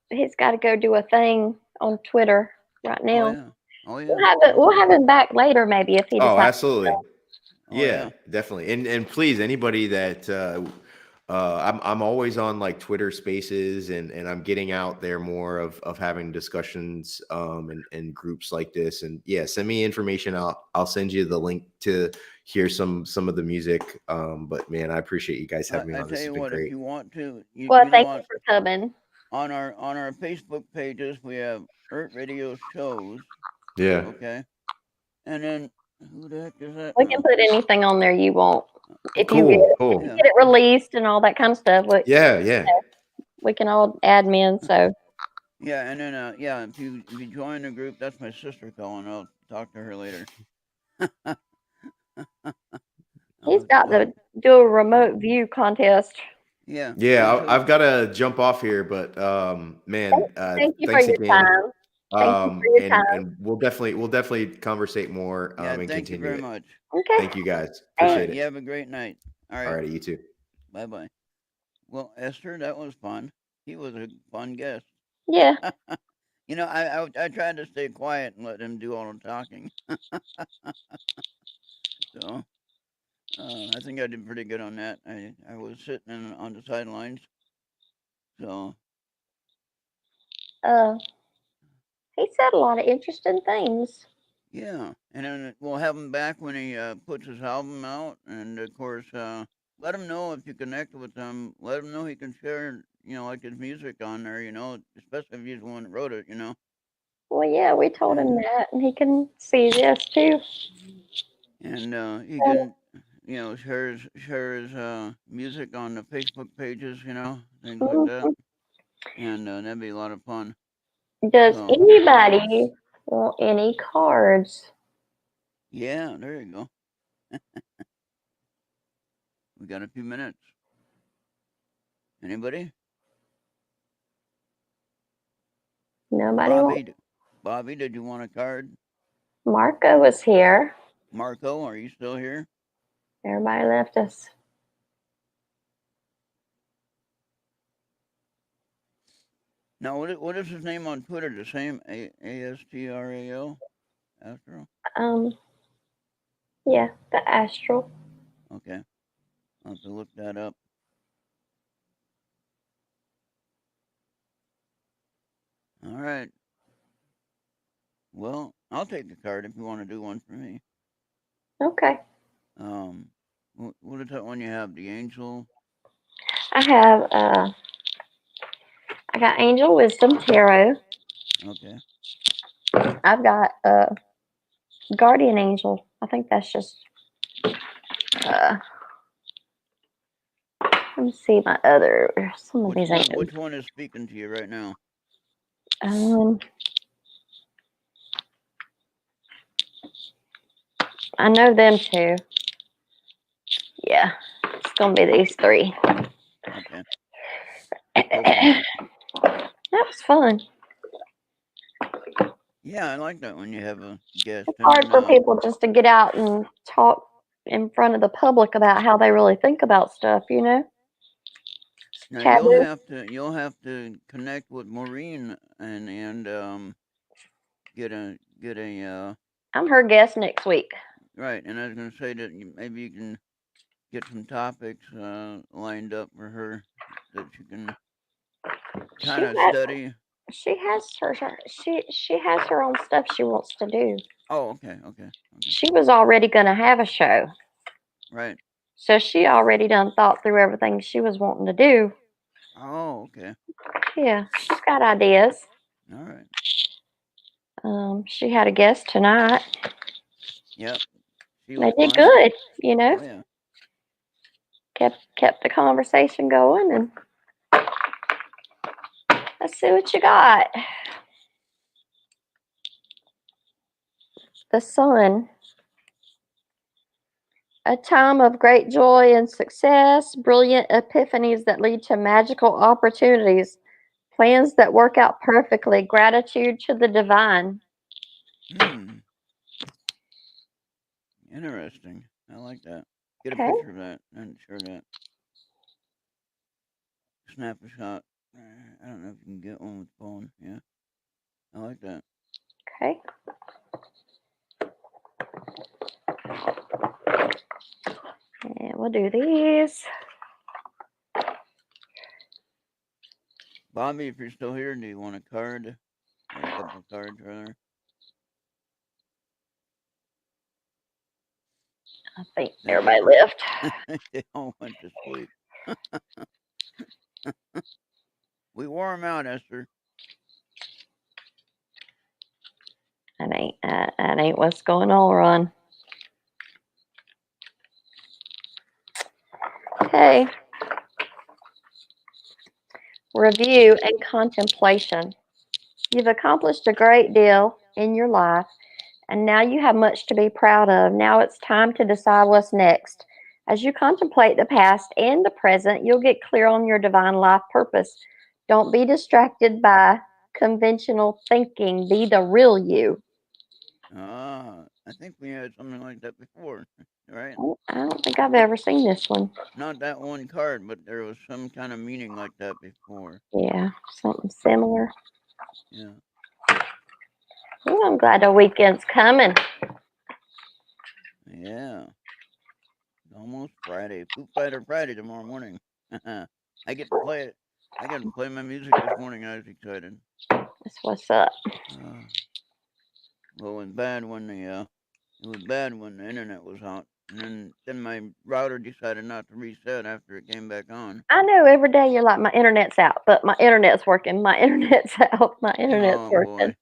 He's got to go do a thing on Twitter right oh now. yeah, oh We'll yeah, have it. We'll have him back later, maybe if he Oh, decides. absolutely. oh Yeah, yeah, definitely. And please, anybody that I'm always on like Twitter Spaces, and I'm getting out there more of having discussions and groups like this. And yeah, send me information. I'll send you the link to hear some of the music. But man, I appreciate you guys having me I on. tell This has you been what, if great. you want to, Well, thank you for coming. on our Facebook pages we have Earth Radio shows. Yeah. Okay, and then who the heck is that We can now? put anything on there you want. If you Cool. Yeah, get it released and all that kind of stuff, Yeah. we can all admin. So yeah, and then yeah, if you join the group, that's my sister calling. I'll talk to her later. he's got to do a remote view contest. Yeah. Yeah, I've got to jump off here, but man, Thank you for thanks your again. time. Thank you for your time. And we'll definitely conversate more Yeah, and thank you continue very it. much. Okay. Thank you guys. All Appreciate right, you it. have a great night. All All right, righty, you too. bye bye. Well, Esther, that was fun. He was a fun guest. Yeah. I tried to stay quiet and let him do all the talking. So I think I did pretty good on that. I was sitting on the sidelines. So He said a lot of interesting things. yeah, and then we'll have him back when he puts his album out, and of course, let him know if you connect with him. Let him know he can share, like his music on there. Especially if he's the one that wrote it. Well, yeah, we told him that, and he can see this too. And he can, share his music on the Facebook pages. Things like that, and that'd be a lot of fun. Does So anybody want any cards? yeah, there you go. We got a few minutes. Anybody? Nobody wants. Bobby, did you want a card? Marco was here. Marco, are you still here? Everybody left us. Now, what is his name on Twitter? The same Astral? Astral? Yeah, the Astral. Okay, I'll have to look that up. All right. Well, I'll take a card if you want to do one for me. Okay. What is that one you have? The Angel? I have I got Angel Wisdom Tarot. Okay. I've got Guardian Angel. I think that's just let me see my other some of these angels. Which one is speaking to you right now? I know them two. Yeah, it's gonna be these three. Okay. That was fun. Yeah, I like that when you have a guest. It's hard for people just to get out and talk in front of the public about how they really think about stuff, Now taboo. you'll have to connect with Maureen and get a I'm her guest next week. right. And I was gonna say that maybe you can get some topics lined up for her that you can kind She of has study. she has she has her own stuff she wants to do. Oh, okay. She was already gonna have a show. Right. So she already done thought through everything she was wanting to do. Oh, okay. Yeah, she's got ideas. All right. She had a guest tonight. Yep. She was They did fun. good, Oh yeah. kept the conversation going, and let's see what you got. The Sun. A time of great joy and success, brilliant epiphanies that lead to magical opportunities, plans that work out perfectly, gratitude to the divine. Hmm. Interesting. I like that. Get a Okay, picture of that and share that. Snap a shot. I don't know if you can get one with the phone. Yeah. I like that. okay. And we'll do these. Bobby, if you're still here, do you want a card? Or a couple of cards, rather? I think They everybody all left. they all went to sleep. We wore them out, Esther. That ain't what's going on, Ron. Okay. Review and contemplation. You've accomplished a great deal in your life, and now you have much to be proud of. Now it's time to decide what's next. As you contemplate the past and the present, you'll get clear on your divine life purpose. Don't be distracted by conventional thinking. Be the real you. I think we had something like that before, right? I don't think I've ever seen this one. Not that one card, but there was some kind of meaning like that before. Yeah, something similar. Yeah. Ooh, I'm glad the weekend's coming. Yeah. It's almost Friday. Foo Fighter Friday tomorrow morning. I get to play it. I got to play my music this morning. I was excited. That's what's up. Well, it was bad when the internet was out, and then my router decided not to reset after it came back on. I know every day you're like, my internet's out, but my internet's working. My internet's out. My internet's Oh working. boy.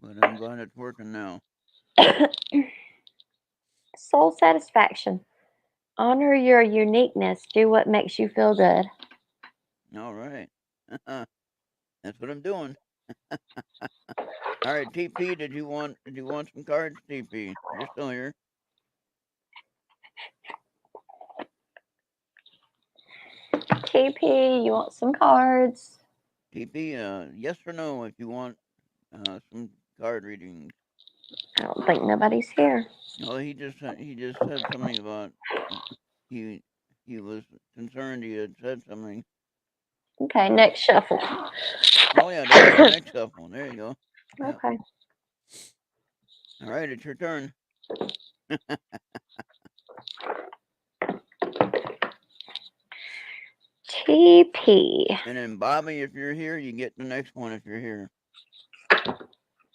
But I'm glad it's working now. Soul satisfaction. Honor your uniqueness. Do what makes you feel good. All right. That's what I'm doing. All right, TP, did you want some cards, TP? You're still here. TP, you want some cards? TP, yes or no if you want some card readings. I don't think nobody's here. No, he just said something about he he was concerned he had said something. Okay, next shuffle. Oh yeah, there you go. Next shuffle. There you go. Yep. Okay. All right, it's your turn. TP. And then Bobby, if you're here, you get the next one if you're here.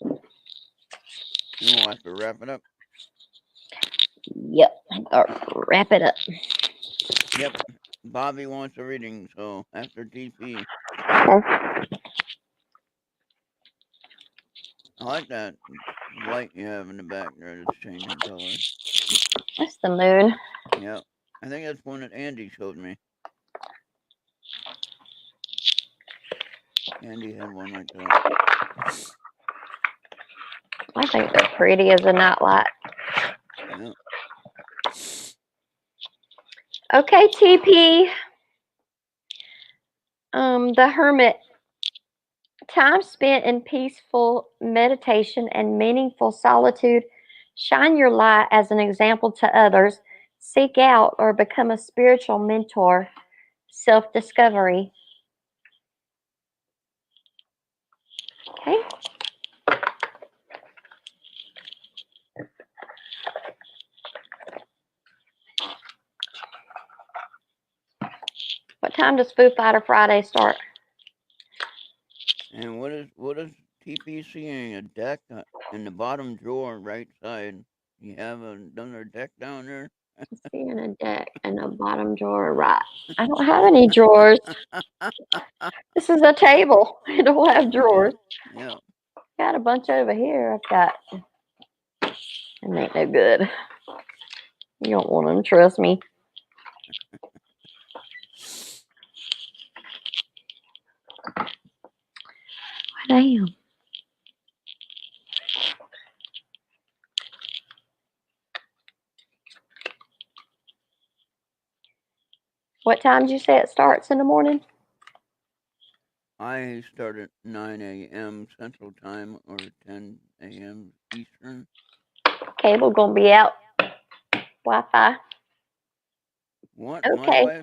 And we'll have to wrap it up. Yep. Wrap it up. Yep. Bobby wants a reading, so after TP. Okay. I like that light you have in the back there that's changing color. That's the moon. Yep. I think that's one that Andy showed me. Andy had one like that. I think they're pretty as a nightlight. Yep. Okay, TP. The Hermit. Time spent in peaceful meditation and meaningful solitude. Shine your light as an example to others. seek out or become a spiritual mentor, self-discovery. Okay. What time does Foo Fighter Friday start? And what is TP seeing? A deck in the bottom drawer, right side. You have another deck down there. Seeing a deck in the bottom drawer, right? I don't have any drawers. This is a table. I don't have drawers. Yeah. Got a bunch over here. I've got. It ain't no good. You don't want them, trust me. Damn. What time did you say it starts in the morning? I start at 9 a.m. Central Time or 10 a.m. Eastern. Cable gonna be out. Wi-Fi. What? Okay.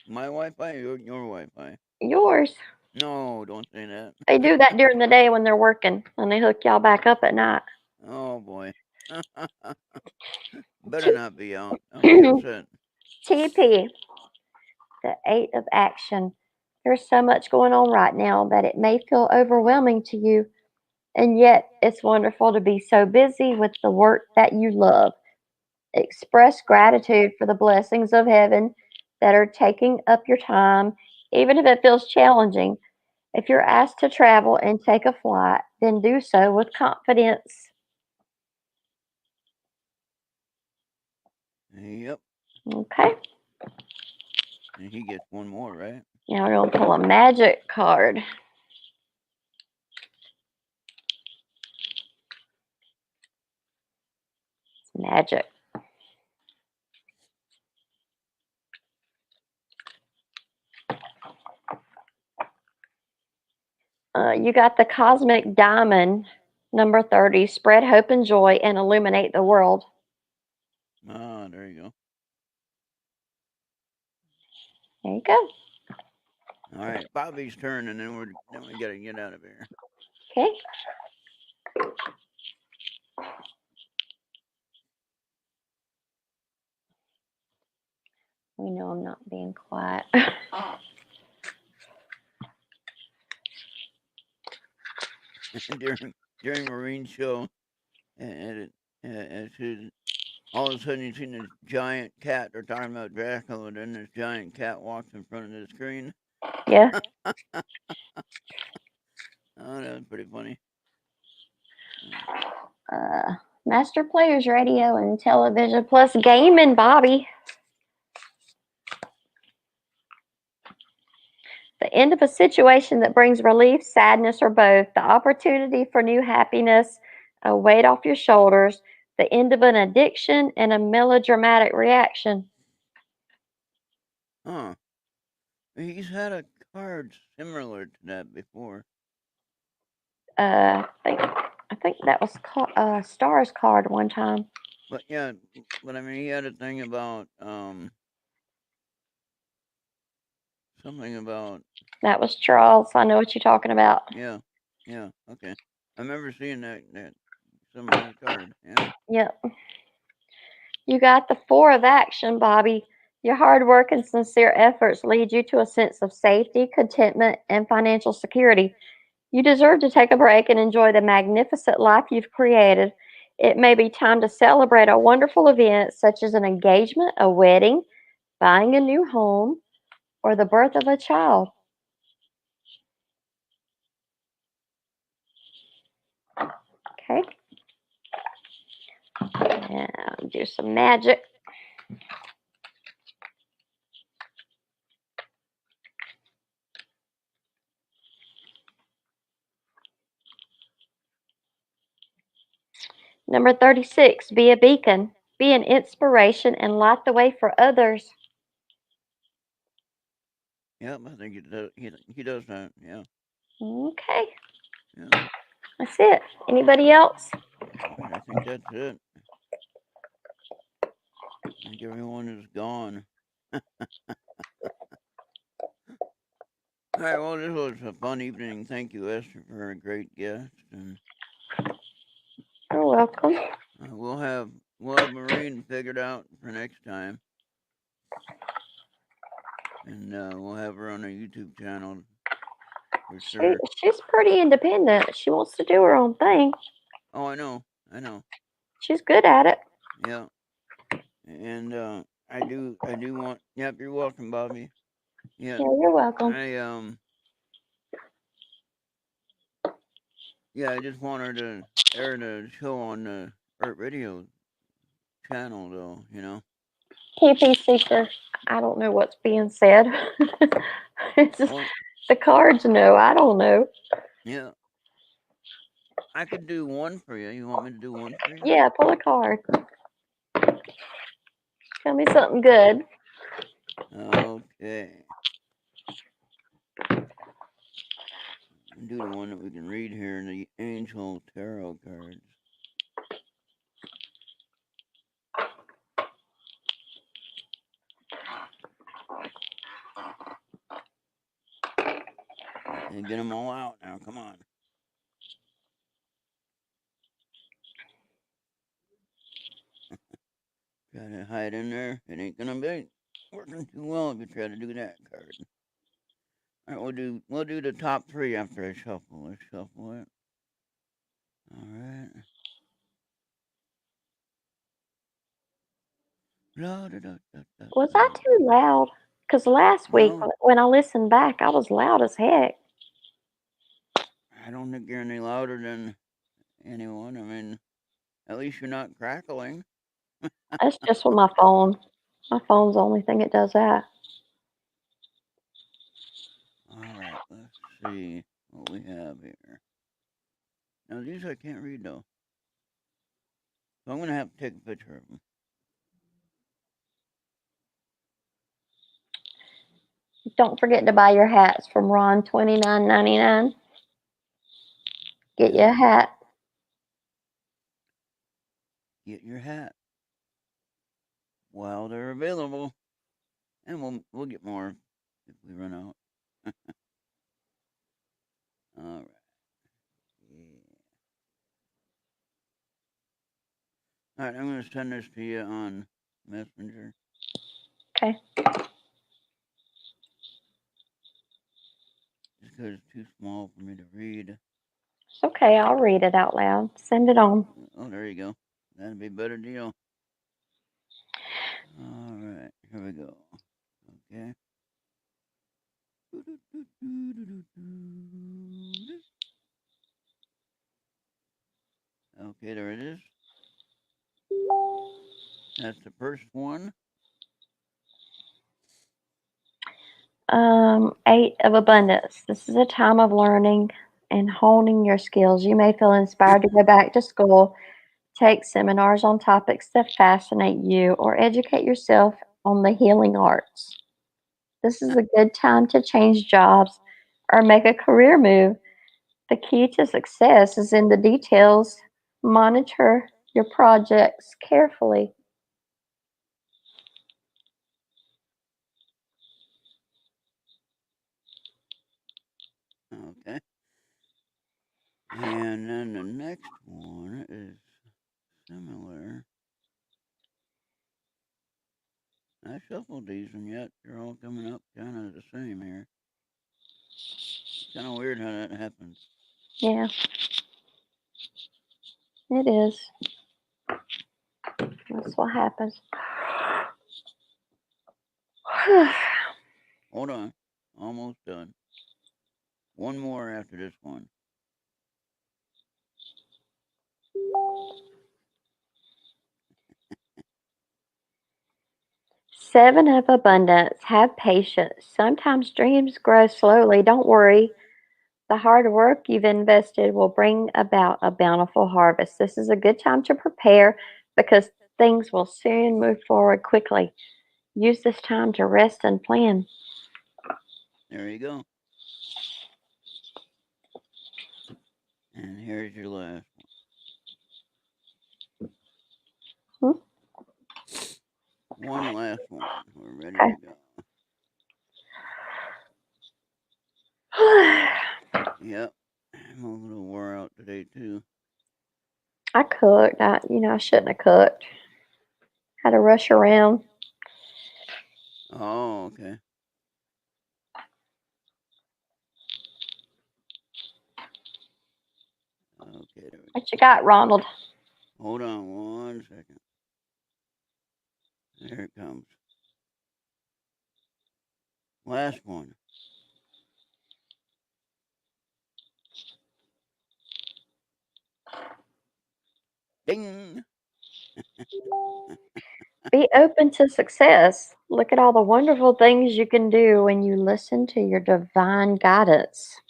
My Wi-Fi or your Wi-Fi? Yours. No, don't say that. They do that during the day when they're working, and they hook y'all back up at night. Oh boy. Better not be out. I'll be upset. TP, the 8 of action. There's so much going on right now that it may feel overwhelming to you, and yet it's wonderful to be so busy with the work that you love. Express gratitude for the blessings of heaven that are taking up your time, even if it feels challenging. If you're asked to travel and take a flight, then do so with confidence. Yep. Okay. And he gets one more, right? Now we're going to pull a magic card. It's magic. You got the cosmic diamond, number 30. Spread hope and joy and illuminate the world. Ah, there you go. There you go. All right, Bobby's turn, and then we gotta get out of here. Okay. We know I'm not being quiet. during Marine's show, and all of a sudden you see this giant cat. They're talking about Dracula, and then this giant cat walks in front of the screen. Yeah. Oh, that was pretty funny. Master Players Radio and Television Plus Gaming, Bobby. The end of a situation that brings relief, sadness, or both. The opportunity for new happiness, a weight off your shoulders. The end of an addiction and a melodramatic reaction. Huh. He's had a card similar to that before. I think that was Star's card one time. But yeah, I mean, he had a thing about something about. That was Charles. I know what you're talking about. Yeah, okay. I remember seeing that similar card. Yeah. Yep. You got the 4 of action, Bobby. Your hard work and sincere efforts lead you to a sense of safety, contentment, and financial security. You deserve to take a break and enjoy the magnificent life you've created. It may be time to celebrate a wonderful event such as an engagement, a wedding, buying a new home, or the birth of a child. Okay. Now do some magic. Number 36, be a beacon. Be an inspiration and light the way for others. Yep, I think he does that. Yeah. Okay. Yeah. That's it. Anybody else? I think that's it. think everyone is gone. All right, well, this was a fun evening. Thank you, Esther, for a great guest, and You're welcome. we'll have Maureen figured out for next time, and we'll have her on a YouTube channel for sure. She's pretty independent. She wants to do her own thing. Oh, I know. She's good at it. Yeah, and I do want. Yep, you're welcome, Bobby. Yeah, Yeah, you're welcome. I just want her to air the show on the Earth Radio channel, though. TP Seeker. I don't know what's being said. It's just, Well, the cards know. I don't know. yeah, I could do one for you. You want me to do one for you? Yeah, pull a card. Tell me something good. Okay. Do the one that we can read here in the Angel Tarot cards. And get them all out now. Come on. Try to hide in there. It ain't gonna be working too well if you try to do that card. All right, we'll do the top three after I shuffle. Let's shuffle it. All right. Was I too loud? Because last week No, when I listened back, I was loud as heck. I don't think you're any louder than anyone. I mean, at least you're not crackling. That's just with my phone. My phone's the only thing that does that. All right, let's see what we have here. Now, these I can't read, though. So I'm going to have to take a picture of them. Don't forget to buy your hats from Ron, $29.99. Get you a hat. Get your hat while they're available. And we'll get more if we run out. All right. Yeah. All right, I'm going to send this to you on Messenger. Okay. Just because it's too small for me to read. It's okay. I'll read it out loud. Send it on. Oh, there you go. That'd be a better deal. All right, here we go. Okay. Okay, there it is. That's the first one. 8 of abundance. This is a time of learning and honing your skills. You may feel inspired to go back to school, take seminars on topics that fascinate you, or educate yourself on the healing arts. This is a good time to change jobs or make a career move. The key to success is in the details. Monitor your projects carefully. Okay. And then the next one is similar. I shuffled these and yet they're all coming up kind of the same here. It's kind of weird how that happens. Yeah, it is. That's what happens. Hold on. Almost done. One more after this one. Seven of abundance. Have patience. Sometimes dreams grow slowly. Don't worry. The hard work you've invested will bring about a bountiful harvest. This is a good time to prepare because things will soon move forward quickly. Use this time to rest and plan. There you go. And here's your last one. to? I cooked. I shouldn't have cooked. Had to rush around. Oh, okay. Okay, there we go. What you got, Ronald? Hold on 1 second. There it comes. Last one. Ding! Be open to success. Look at all the wonderful things you can do when you listen to your divine guidance.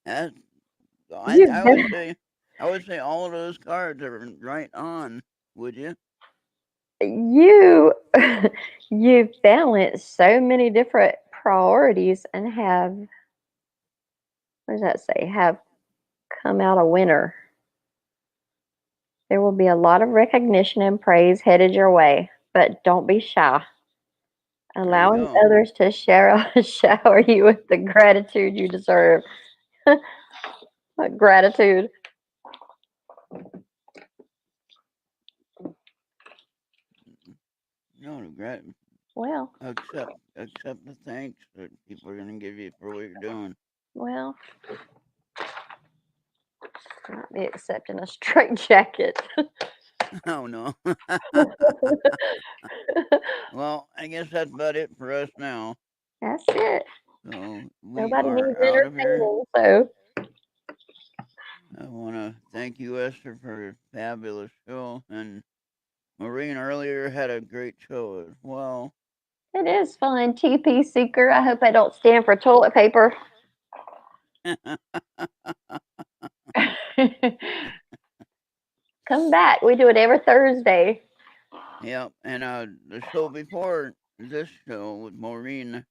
That's, You I would say all of those cards are right on. Would you? you you balance so many different priorities and have, what does that say? Have come out a winner. There will be a lot of recognition and praise headed your way, but don't be shy. There you Allowing go. others to shower you with the gratitude you deserve. Gratitude. No, Well, accept the thanks that people are gonna give you for what you're doing. well, not be accepting a straight jacket. Oh no. Well, I guess that's about it for us now. That's it. So we Nobody are needs out of here. entertaining, so I want to thank you, Esther, for a fabulous show. And Maureen earlier had a great show as well. it is fun. TP Seeker. I hope I don't stand for toilet paper. Come back. We do it every Thursday. Yep. And the show before this show with Maureen,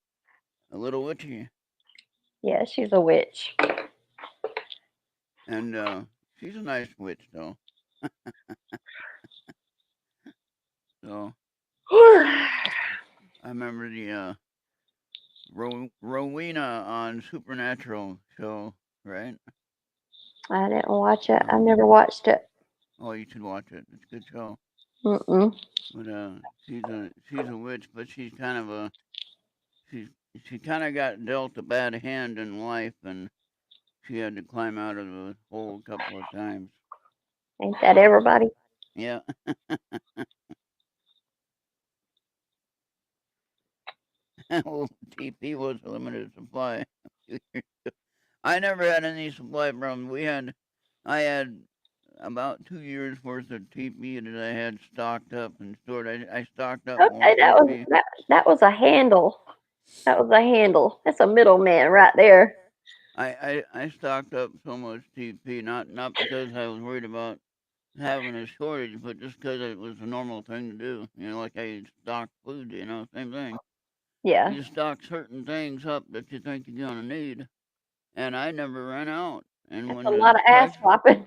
a little witchy. Yeah, she's a witch. And she's a nice witch, though. So I remember the Rowena on Supernatural show, right? I didn't watch it. I've never watched it. Oh, you should watch it. It's a good show. Mm-mm. But she's a witch, but she's kind of a she kind of got dealt a bad hand in life, and she had to climb out of the hole a couple of times. Ain't that everybody? Yeah. Well, TP was a limited supply. I never had any supply problem. I had about 2 years worth of TP that I had stocked up and stored. I stocked up more Okay, TP. that was a handle. That was a handle. That's a middleman right there. I stocked up so much TP, not because I was worried about having a shortage, but just because it was a normal thing to do. Like I stock food. Same thing. Yeah. You stock certain things up that you think you're gonna need, and I never ran out. And That's when a the lot of ass price, whopping.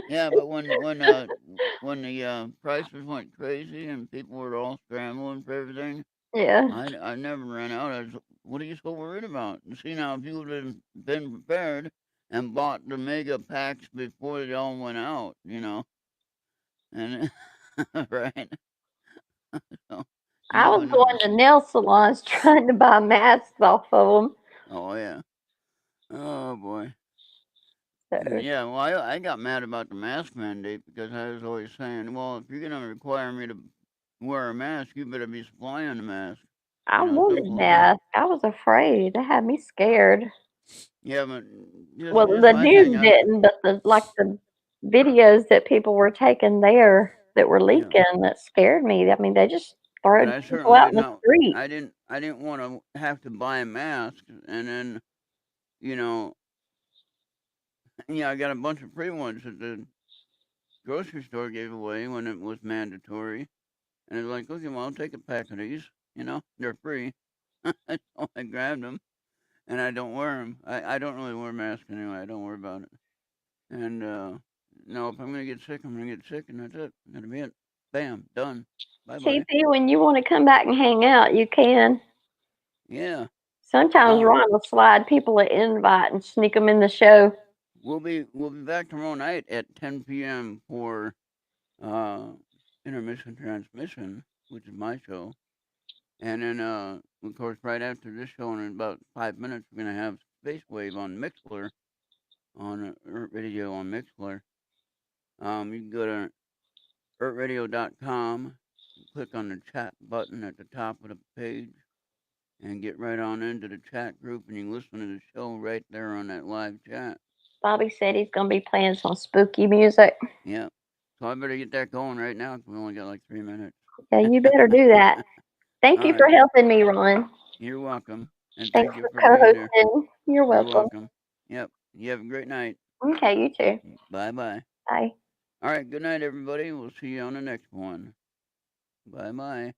yeah, but when the prices went crazy and people were all scrambling for everything, Yeah. I never ran out. What are you so worried about? You see, now if you would have been prepared and bought the mega packs before they all went out, and right. So I you was wouldn't going have. to nail salons trying to buy masks off of them. Oh yeah. Oh boy. So, Yeah, well, I got mad about the mask mandate because I was always saying, well, if you're going to require me to wear a mask, you better be supplying the mask. I wanted Simple as that. masks. I was afraid. They had me scared. Yeah, but Well, just the my thing, news didn't, but the videos that people were taking there that were yeah, leaking that scared me. I mean, they just but throwing I people certainly out did in the not, street. I didn't want to have to buy a mask and then, you know, I got a bunch of free ones that the grocery store gave away when it was mandatory. And it's like, okay, well, I'll take a pack of these, they're free. So I grabbed them. And I don't wear them. I don't really wear masks anyway. I don't worry about it. And no, if I'm gonna get sick, I'm gonna get sick, and that's it. That'll be it. Bam, done. Bye bye. TP, when you want to come back and hang out, you can. Yeah. Sometimes Ron will slide people an invite and sneak them in the show. We'll be back tomorrow night at 10 p.m. for Intermission Transmission, which is my show. And then, of course, right after this show, in about 5 minutes, we're going to have Space Wave on Mixler, on Earth Radio on Mixler. You can go to earthradio.com, click on the chat button at the top of the page, and get right on into the chat group, and you can listen to the show right there on that live chat. Bobby said he's going to be playing some spooky music. Yeah. So I better get that going right now, because we only got like 3 minutes. Yeah, you better do that. Thank you for helping me, Ron. You're welcome. And Thanks thank you for for being there. co-hosting. You're welcome. You're welcome. Yep. You have a great night. Okay, you too. Bye-bye. Bye. All right, good night, everybody. We'll see you on the next one. Bye-bye.